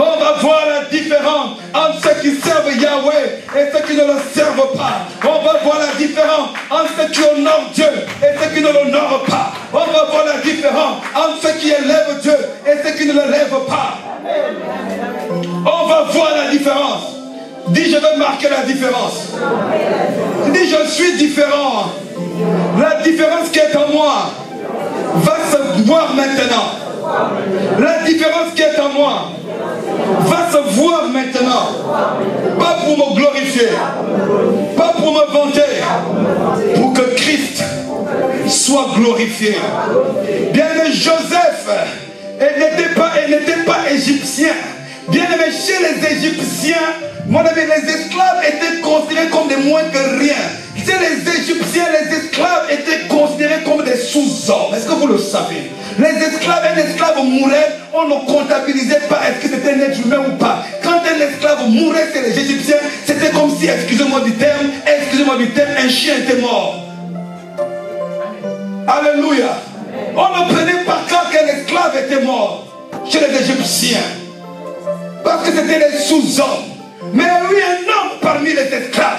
On va voir la différence entre ceux qui servent Yahweh et ceux qui ne le servent pas. On va voir la différence entre ceux qui honorent Dieu et ceux qui ne l'honorent pas. On va voir la différence entre ceux qui élèvent Dieu et ceux qui ne l'élèvent pas. On va voir la différence. Dis, je veux marquer la différence. Dis, je suis différent. La différence qui est en moi va se voir maintenant. La différence qui est en moi va se voir maintenant. Pas pour me glorifier, pas pour me vanter, pour que Christ soit glorifié. Bien aimé, Joseph n'était pas égyptien. Bien aimé, chez les Égyptiens, mon ami, les esclaves étaient considérés comme des moins que rien. Chez les Égyptiens, les esclaves étaient considérés comme des sous-hommes. Est-ce que vous le savez? Les esclaves, un esclave mourait, on ne comptabilisait pas est-ce que c'était un être humain ou pas. Quand un esclave mourait chez les Égyptiens, c'était comme si, excusez-moi du terme, un chien était mort. Alléluia. On ne prenait pas quand qu'un esclave était mort chez les Égyptiens. Parce que c'était les sous-hommes. Mais lui, un homme parmi les esclaves.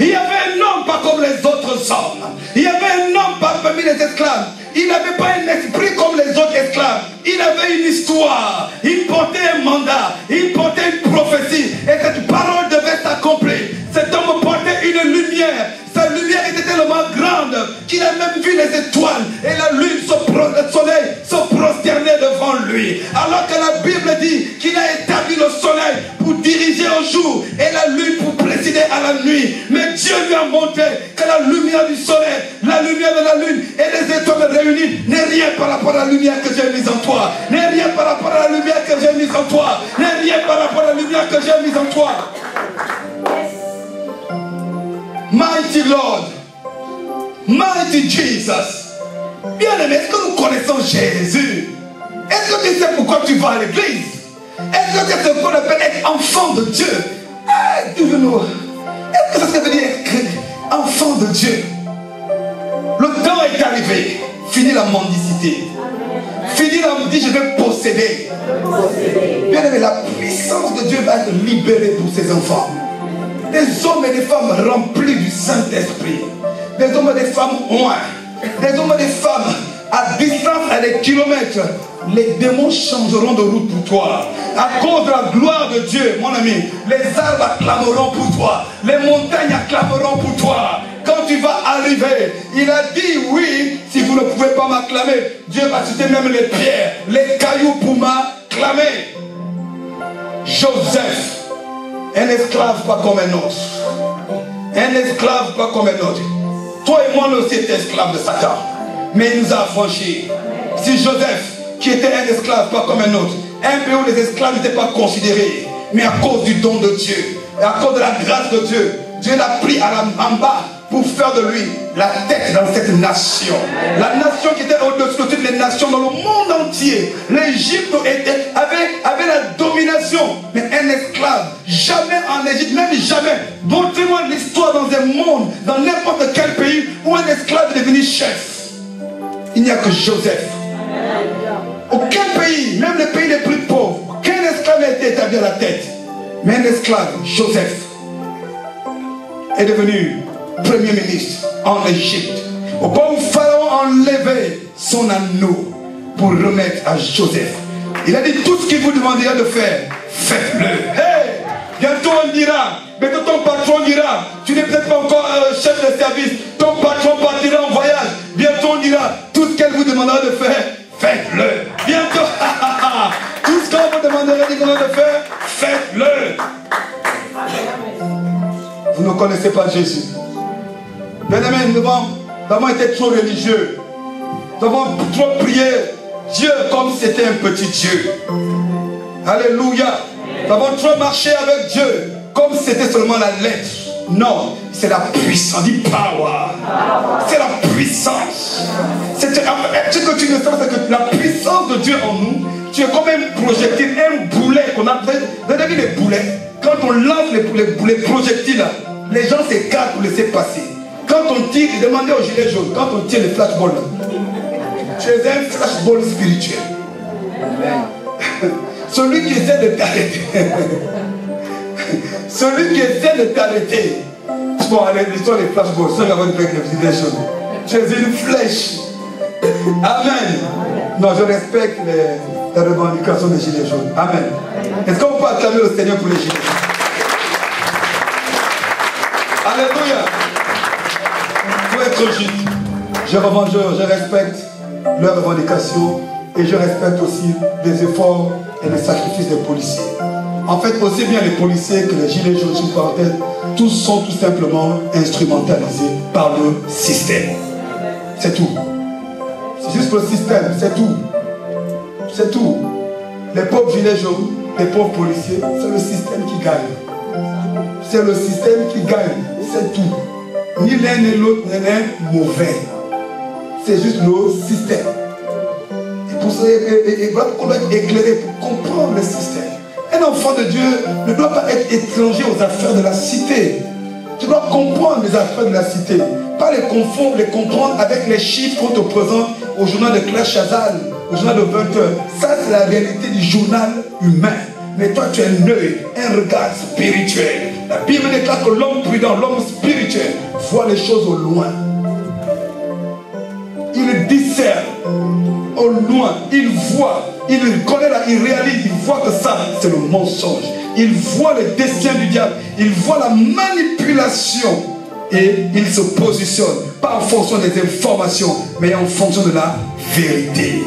Il y avait un homme pas comme les autres hommes. Il y avait un homme parmi les esclaves. Il n'avait pas un esprit comme les autres esclaves. Il avait une histoire. Il portait un mandat. Il portait une prophétie. Et cette parole devait s'accomplir. Cet homme portait une lumière. Sa lumière était tellement grande qu'il a même vu les étoiles. Et la lune, le soleil se prosternait devant lui. Alors que la Bible dit qu'il a établi le soleil pour diriger au jour et la lune pour présider à la nuit. Mais Dieu lui a montré que la lumière du soleil, la lumière de la lune et les étoiles réunies n'est rien par rapport à la lumière que j'ai mise en toi. N'est rien par rapport à la lumière que j'ai mise en toi. N'est rien par rapport à la lumière que j'ai mise en toi. Mighty Lord, Mighty Jesus. Bien-aimé, est-ce que nous connaissons Jésus? Est-ce que tu sais pourquoi tu vas à l'église? Est-ce que tu sais ce qu'on appelle être enfant de Dieu? Est-ce que ça veut dire être enfant de Dieu? Le temps est arrivé. Fini la mendicité. Fini la dit je vais posséder. Bien-aimé, la puissance de Dieu va être libérée pour ses enfants. Des hommes et des femmes remplis du Saint-Esprit. Des hommes et des femmes loin. Des hommes et des femmes à distance, à des kilomètres. Les démons changeront de route pour toi. À cause de la gloire de Dieu, mon ami, les arbres acclameront pour toi. Les montagnes acclameront pour toi. Quand tu vas arriver, il a dit oui, si vous ne pouvez pas m'acclamer, Dieu va jeter même les pierres, les cailloux pour m'acclamer. Joseph, un esclave pas comme un autre. Un esclave pas comme un autre. Toi et moi, nous aussi étions esclaves de Satan. Mais il nous a affranchis. Si Joseph, qui était un esclave pas comme un autre, un pays où les esclaves n'étaient pas considérés, mais à cause du don de Dieu, et à cause de la grâce de Dieu, Dieu l'a pris en bas pour faire de lui la tête dans cette nation. La nation qui était au-dessus de toutes les nations dans le monde entier. L'Égypte avait la domination. Mais un esclave, jamais en Égypte, même jamais. Montrez-moi l'histoire dans un monde, dans n'importe quel pays où un esclave est devenu chef. Il n'y a que Joseph. Aucun pays, même les pays Mais un esclave, Joseph, est devenu premier ministre en Égypte. Au point où Pharaon a enlevé son anneau pour remettre à Joseph. Il a dit tout ce qu'il vous demandera de faire, faites-le. Hey, bientôt on dira, bientôt ton patron dira, tu n'es peut-être pas encore chef de service, ton patron partira en voyage. Bientôt on dira, tout ce qu'elle vous demandera de faire, faites-le. Bientôt, tout ce qu'on vous demandera de faire, faites-le. Vous ne connaissez pas Jésus. Bien-aimés, nous avons été trop religieux. Nous avons trop prié Dieu comme si c'était un petit Dieu. Alléluia. Nous avons trop marché avec Dieu comme si c'était seulement la lettre. Non, c'est la puissance, dit power. C'est la puissance. Ce que tu ne sais pas, c'est que la puissance de Dieu en nous, tu es comme un projectile, un boulet qu'on a. Vous avez vu les boulets? Quand on lance les projectiles, les gens s'écartent pour laisser passer. Quand on tire, demandez aux gilets jaunes, quand on tire les flashballs, tu es un flashball spirituel. Celui qui essaie de t'arrêter. Celui qui essaie de t'arrêter. Bon, allez, l'histoire des flashballs, ceux qui ont fait les gilets jaunes. Tu es une flèche. Amen. Non, je respecte les revendications des gilets jaunes. Amen. Est-ce qu'on peut acclamer le Seigneur pour les gilets jaunes? Alléluia. Il faut être juste. Je respecte leurs revendications et je respecte aussi les efforts et les sacrifices des policiers. En fait, aussi bien les policiers que les gilets jaunes, sous parenthèse, tous sont tout simplement instrumentalisés par le système. C'est tout. C'est juste le système, c'est tout. C'est tout. Les pauvres gilets jaunes, les pauvres policiers, c'est le système qui gagne. C'est le système qui gagne, c'est tout. Ni l'un ni l'autre n'est mauvais. C'est juste le système. Et pour ça, on doit être éclairé pour comprendre le système. Un enfant de Dieu ne doit pas être étranger aux affaires de la cité. Tu dois comprendre les affaires de la cité. Pas les confondre, les comprendre avec les chiffres qu'on te présente au journal de Claire Chazal, au journal de 20h. Ça, c'est la réalité du journal humain. Mais toi, tu as un œil, un regard spirituel. La Bible déclare que l'homme prudent, l'homme spirituel, voit les choses au loin. Il discerne au loin, il voit, il connaît, il réalise, il voit que ça, c'est le mensonge. Il voit le destin du diable, il voit la manipulation et il se positionne, pas en fonction des informations, mais en fonction de la vérité.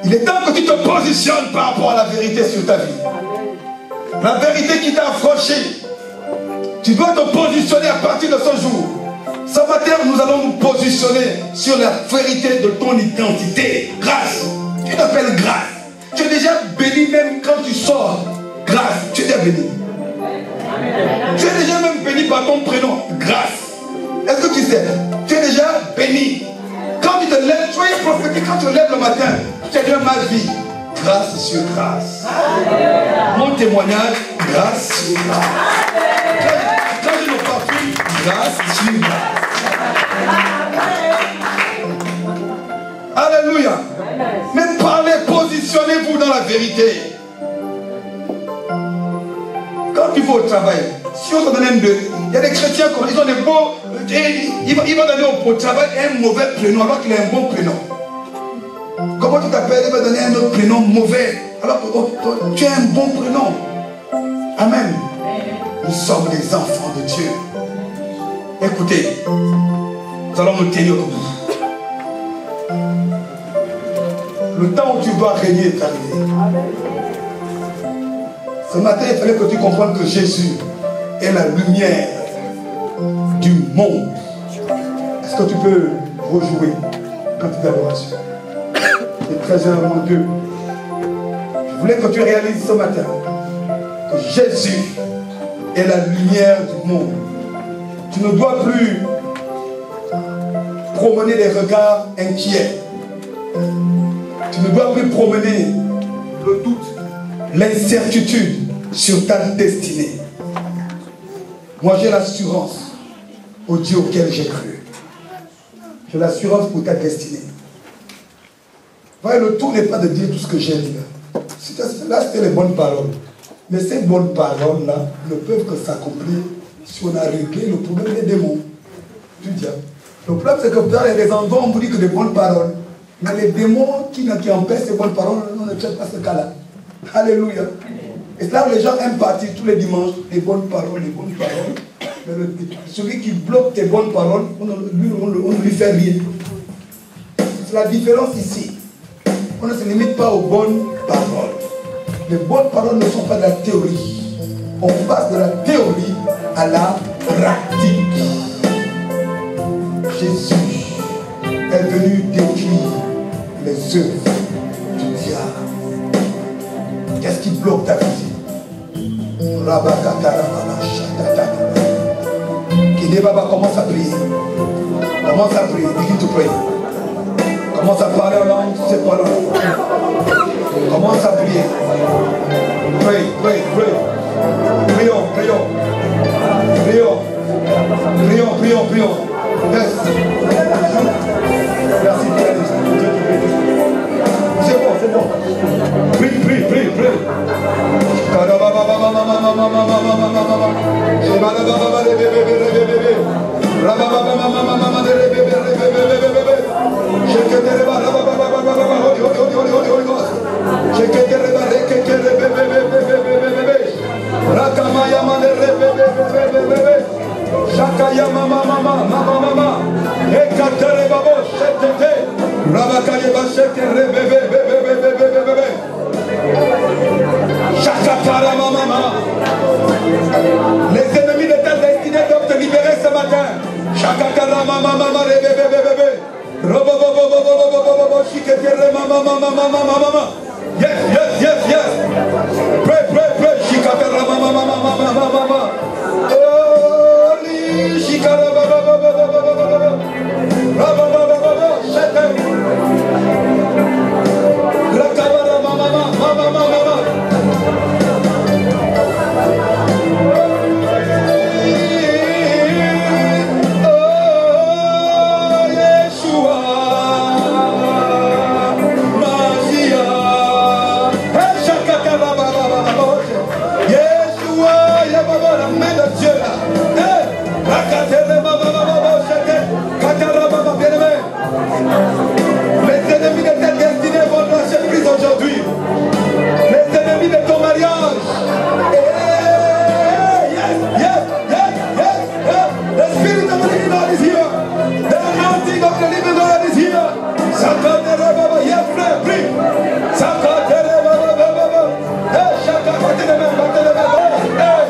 Il est temps que tu te positionnes par rapport à la vérité sur ta vie. La vérité qui t'a affranchi. Tu dois te positionner à partir de ce jour. Ce matin, nous allons nous positionner sur la vérité de ton identité. Grâce. Tu t'appelles grâce. Tu es déjà béni même quand tu sors. Grâce. Tu es déjà béni. Tu es déjà même béni par ton prénom. Grâce. Est-ce que tu sais? Tu es déjà béni. Quand tu te lèves, soyez prophétique. Quand tu te lèves le matin, tu as dit ma vie. Grâce sur grâce. Mon témoignage, grâce sur grâce. Quand je ne parle plus, grâce sur grâce. Alléluia. Mais parlez, positionnez-vous dans la vérité. Quand tu vas au travail, si on te donne il y a des chrétiens comme ils ont des beaux, il va donner au travail un mauvais prénom alors qu'il a un bon prénom. Comment tu t'appelles? Il va donner un autre prénom mauvais alors que tu as un bon prénom. Amen. Nous sommes des enfants de Dieu. Écoutez, nous allons nous tenir debout. Le temps où tu dois régner est arrivé. Ce matin, il fallait que tu comprennes que Jésus est la lumière du monde. Est-ce que tu peux rejouer quand tu d'adoration? C'est 13h02. Je voulais que tu réalises ce matin que Jésus est la lumière du monde. Tu ne dois plus promener des regards inquiets. Tu ne dois plus promener le doute, l'incertitude sur ta destinée. Moi, j'ai l'assurance au Dieu auquel j'ai cru. J'ai l'assurance pour ta destinée. Voyez, le tout n'est pas de dire tout ce que j'aime. Là, c'était les bonnes paroles. Mais ces bonnes paroles-là ne peuvent que s'accomplir si on a réglé le problème des démons, du diable. Le problème, c'est que dans les endroits, on vous dit que des bonnes paroles. Mais les démons qui empêchent ces bonnes paroles, on ne traite pas ce cas-là. Alléluia. Et là, les gens aiment partir tous les dimanches, les bonnes paroles, les bonnes paroles. Mais celui qui bloque tes bonnes paroles, on ne lui fait rien. C'est la différence ici. On ne se limite pas aux bonnes paroles. Les bonnes paroles ne sont pas de la théorie. On passe de la théorie à la pratique. Jésus est venu détruire les œuvres du diable. Qu'est-ce qui bloque ta vie? Baba, commence à prier. Commence à prier. Begin to pray. Commence à parler en langue, tu sais pas langue. Commence à prier. Pray, pray, pray. Prions, prions. Prions. Prions, prions, prions. Yes. Merci, c'est bon, c'est bon. Prie, prie, prie, prie. Les ennemis de ta destinée doivent te libérer ce matin. Yes, yes, yes, yes. Pray, pray, pray. Les ennemis de ta destinée vont lâcher prise aujourd'hui. Les ennemis de ton mariage. Yes, yes, yes, yes, yes. The spirit of the living God is here. The anointing of the living God is here. Sakatere baba, yes, frère, prie. Sakatere baba, baba. Hey, sakatere baba, baba. Hey,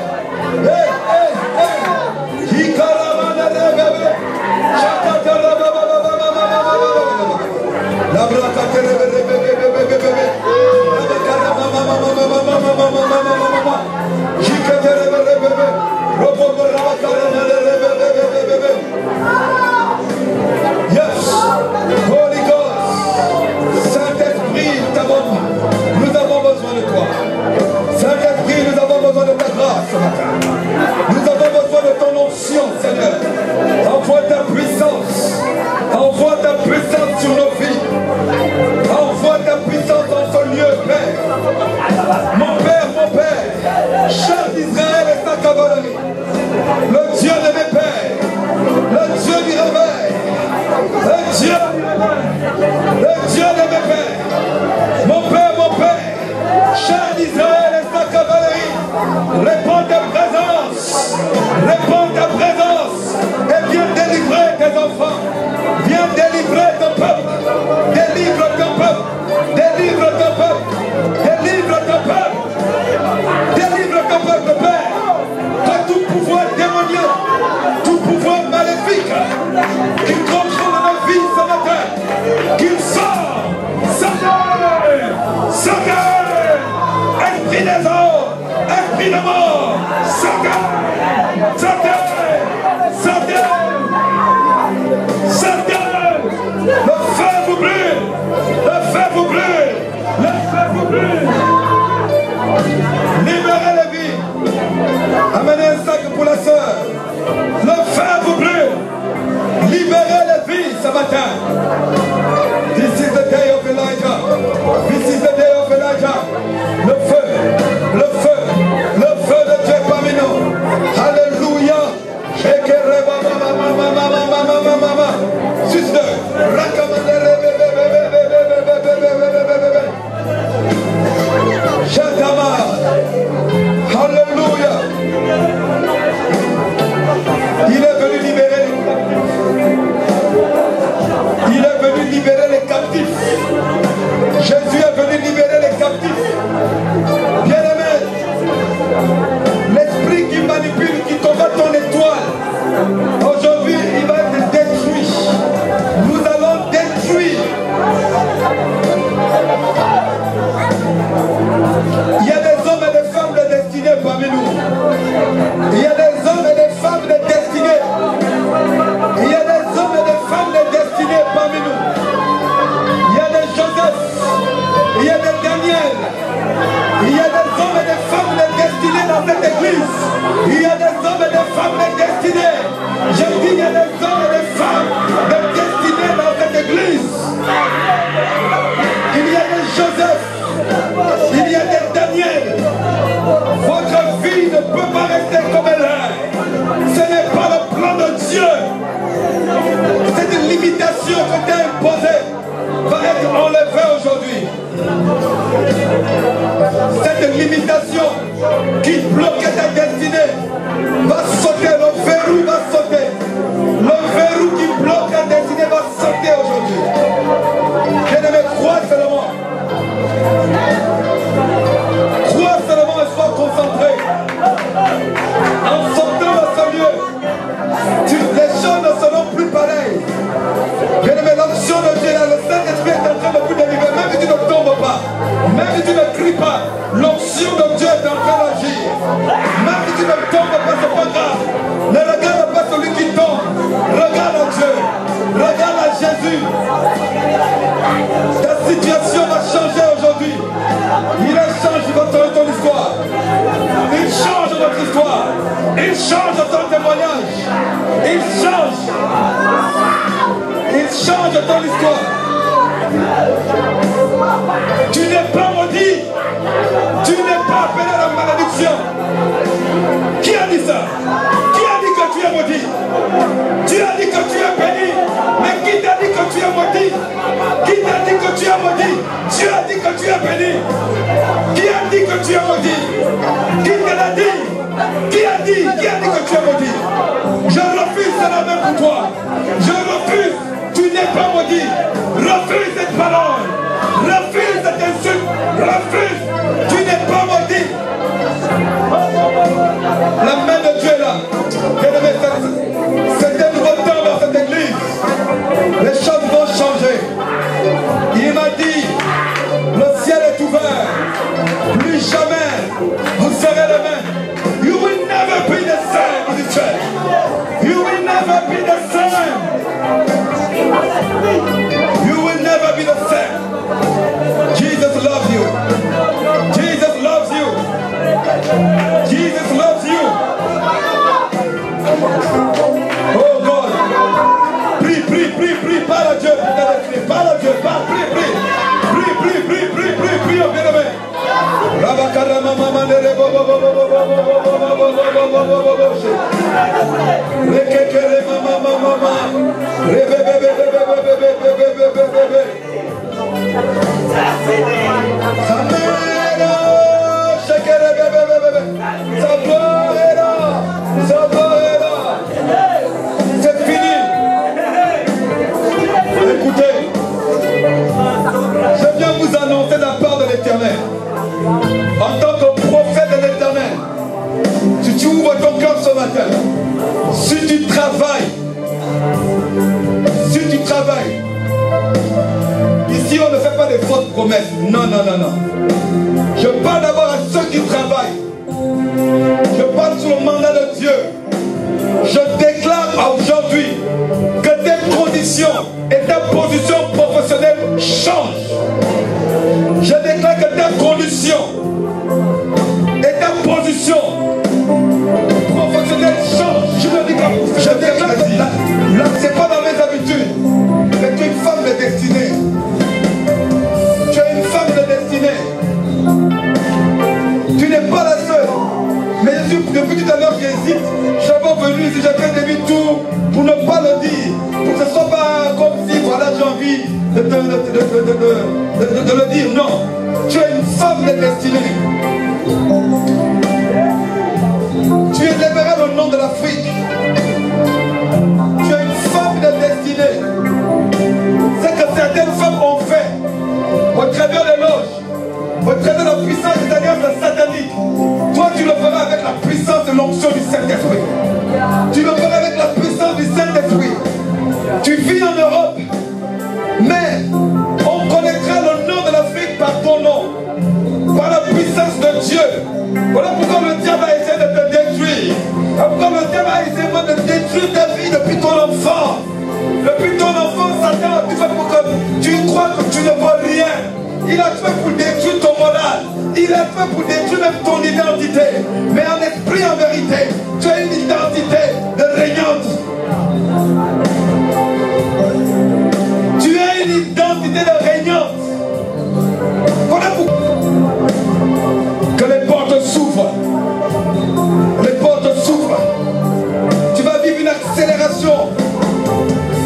hey, hey, hey. Hikaramana baba. Sakatere baba. La braca Yes, Holy Ghost, Saint-Esprit, nous avons besoin de toi. Saint-Esprit, nous avons besoin de ta grâce ce matin. Nous avons besoin de ton onction, Seigneur. Envoie ta puissance. Envoie ta puissance sur nos vies. Envoie ta puissance dans ce lieu, Père. Mon Père, chef d'Israël et sa cavalerie. Le Dieu de mes pères. Le Dieu du réveil. Le Dieu de mes pères. Mon Père, chef d'Israël et sa cavalerie. Réponds ta présence. Réponds ta présence. Et viens délivrer tes enfants. Viens délivrer ton peuple. Délivre ton peuple. Délivre ton peuple. Délivre ton peuple. Délivre ton peuple, Père. De tout pouvoir démoniaque, tout pouvoir maléfique qui contrôle nos vies ce matin. Qu'il sort. Sortez. Esprit des eaux. Esprit de mort. Sortez. Le feu vous brûle. Le feu vous brûle. Le feu vous brûle. Libérez les vies. Amenez un sac pour la sœur. Le feu vous brûle. Libérez les vies ce matin. This is the day of Elijah. This is the day of Elijah. église, il y a des hommes et des femmes de destinée. Je dis, il y a des hommes et des femmes de destinée dans cette église. Il y a des Joseph, il y a des Daniel. Votre vie ne peut pas rester comme elle est. Ce n'est pas le plan de Dieu. Cette limitation que tu as imposée va être enlevée aujourd'hui. Cette limitation qui bloquait ta destinée va sauter, le verrou va sauter. Le verrou qui bloque ta destinée va sauter aujourd'hui. Bien-aimé, crois seulement. Crois seulement et sois concentré. En sortant de ce lieu, les choses ne seront plus pareilles. Bien-aimé, l'onction de Dieu, le Saint-Esprit est en train de vous délivrer. Même si tu ne tombes pas, même si tu ne cries pas, l'onction de Dieu est en train d'agir. Même si tu ne tombes pas, c'est pas grave. Ne regarde pas celui qui tombe. Regarde à Dieu. Regarde à Jésus. Ta situation va changer aujourd'hui. Il change ton histoire. Il change notre histoire. Il change ton témoignage. Il change. Il change ton histoire. Tu n'es pas maudit. Tu n'es pas appelé à la malédiction. Qui a dit ça? Qui a dit que tu es maudit? Dieu a dit que tu es béni. Mais qui t'a dit que tu es maudit? Qui t'a dit que tu es maudit? Dieu a dit que tu es béni. Qui a dit que tu es maudit? Qui te l'a dit? Qui a dit que tu es maudit? Je refuse cela même pour toi. Je refuse. Tu n'es pas maudit. Refuse cette parole. Refuse cette insulte. Refuse. Tu n'es pas maudit. La main de Dieu est là. C'est un nouveau temps dans cette église. Les choses vont changer. Il m'a dit, le ciel est ouvert. Plus jamais vous serez les mêmes. You will never be the same in the church. You will never be the same. You will never be the same. Jesus loves you. Jesus loves you. Jesus loves you. Oh God. Prie, prie, prie, prie. Parle à Dieu. Parle à Dieu. Parle, prie, prie. Prie, prie, prie, prie, prie, prie, oh bien-aimé. C'est fini. Écoutez, je viens vous annoncer la part de l'Éternel. En tant que prophète de l'Éternel, si tu ouvres ton cœur ce matin, si tu travailles, ici on ne fait pas des fausses promesses. Non, non, non, non. Je parle d'abord à ceux qui travaillent. Je parle sur le mandat de Dieu. Je déclare aujourd'hui que tes conditions et ta position professionnelle changent. Je déclare que ta condition et ta position professionnelle changent. Je déclare que là, c'est pas dans mes habitudes. Mais tu es une femme de destinée. Tu es une femme de destinée. Tu n'es pas la seule. Mais depuis tout à l'heure j'hésite. Je suis venu ici, j'ai fait des demi-tours pour ne pas le dire. Pour que ce ne soit pas comme si voilà j'ai envie de le dire. Non. Tu es une femme de destinée. Tu élèveras le nom de l'Afrique. Tu es une femme de destinée. C'est que certaines femmes ont fait au travers des loges, au travers de la puissance des alliances sataniques. Toi tu le feras avec la puissance de l'onction du Saint-Esprit. Tu le feras avec la puissance du Saint-Esprit. Tu vis en Europe, mais on connaîtra le nom de l'Afrique par ton nom, par la puissance de Dieu. Voilà pourquoi le diable a essayé de te détruire. Voilà pourquoi le diable a essayé de détruire ta vie depuis ton enfant. Depuis ton enfant, Satan a tout fait pour que tu crois que tu ne vaux rien. Il a tout fait pour détruire ton moral. Il est fait pour détruire même ton identité. Mais en esprit, en vérité, tu as une identité de régnante. Tu as une identité de régnante. Voilà pourquoi que les portes s'ouvrent. Les portes s'ouvrent. Tu vas vivre une accélération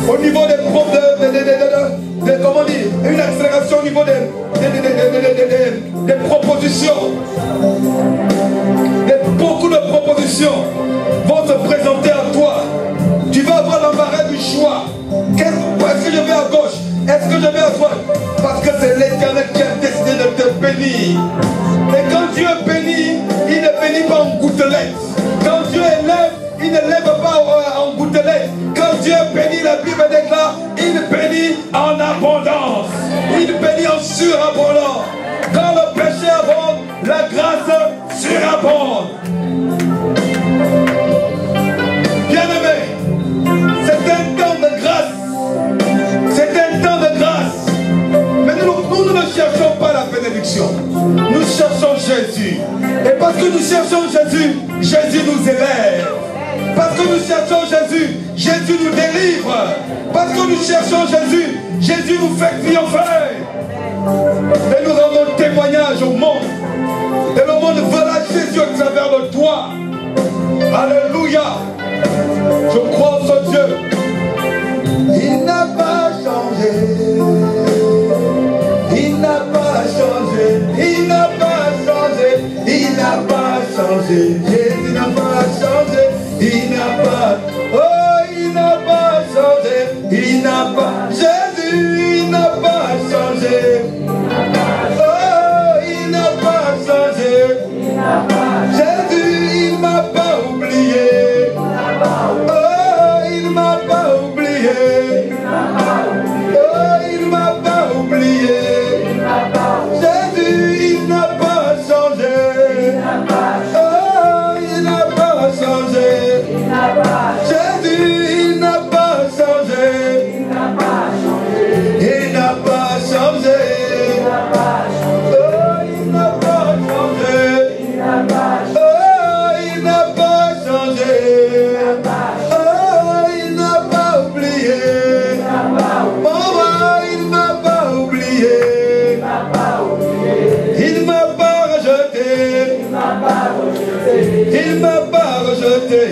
au niveau des comment dire, une accélération au niveau des propositions. Beaucoup de propositions vont se présenter à toi. Tu vas avoir l'embarras du choix. Est-ce que je vais à gauche? Est-ce que je vais à droite? Parce que c'est l'Éternel qui a décidé de te bénir. Et quand Dieu bénit, il ne bénit pas en gouttelettes. Quand Dieu élève, il ne lève pas en gouttelettes. Quand Dieu bénit, la Bible déclare, il bénit en abondance. Il bénit en surabondance. Quand le péché abonde, la grâce surabonde. Bien-aimé, c'est un temps de grâce. C'est un temps de grâce. Mais nous ne cherchons pas la bénédiction. Nous cherchons Jésus. Et parce que nous cherchons Jésus, Jésus nous élève. Parce que nous cherchons Jésus, Jésus nous délivre. Parce que nous cherchons Jésus, Jésus nous fait triompher. Et nous rendons témoignage au monde. Et le monde verra Jésus au travers de toi. Alléluia. Je crois en ce Dieu. Il n'a pas changé. Il n'a pas changé. Il n'a pas changé. Il n'a pas changé. Jésus n'a pas changé. Il n'a pas. Oh, il n'a pas changé. Il n'a pas. Jésus, il n'a pas changé. Oh, il n'a pas changé. Jésus, il m'a pas oublié. Oh, il m'a pas oublié. Oh, il m'a pas oublié. Jésus, il n'a pas changé. Oh, il n'a pas changé. Jésus, il n'a pas changé. Il n'a pas changé. Oh, il n'a pas changé. Oh, il n'a pas changé. Oh, il n'a pas oublié. Oh, il m'a pas oublié. Il m'a pas rejeté. Il m'a pas rejeté.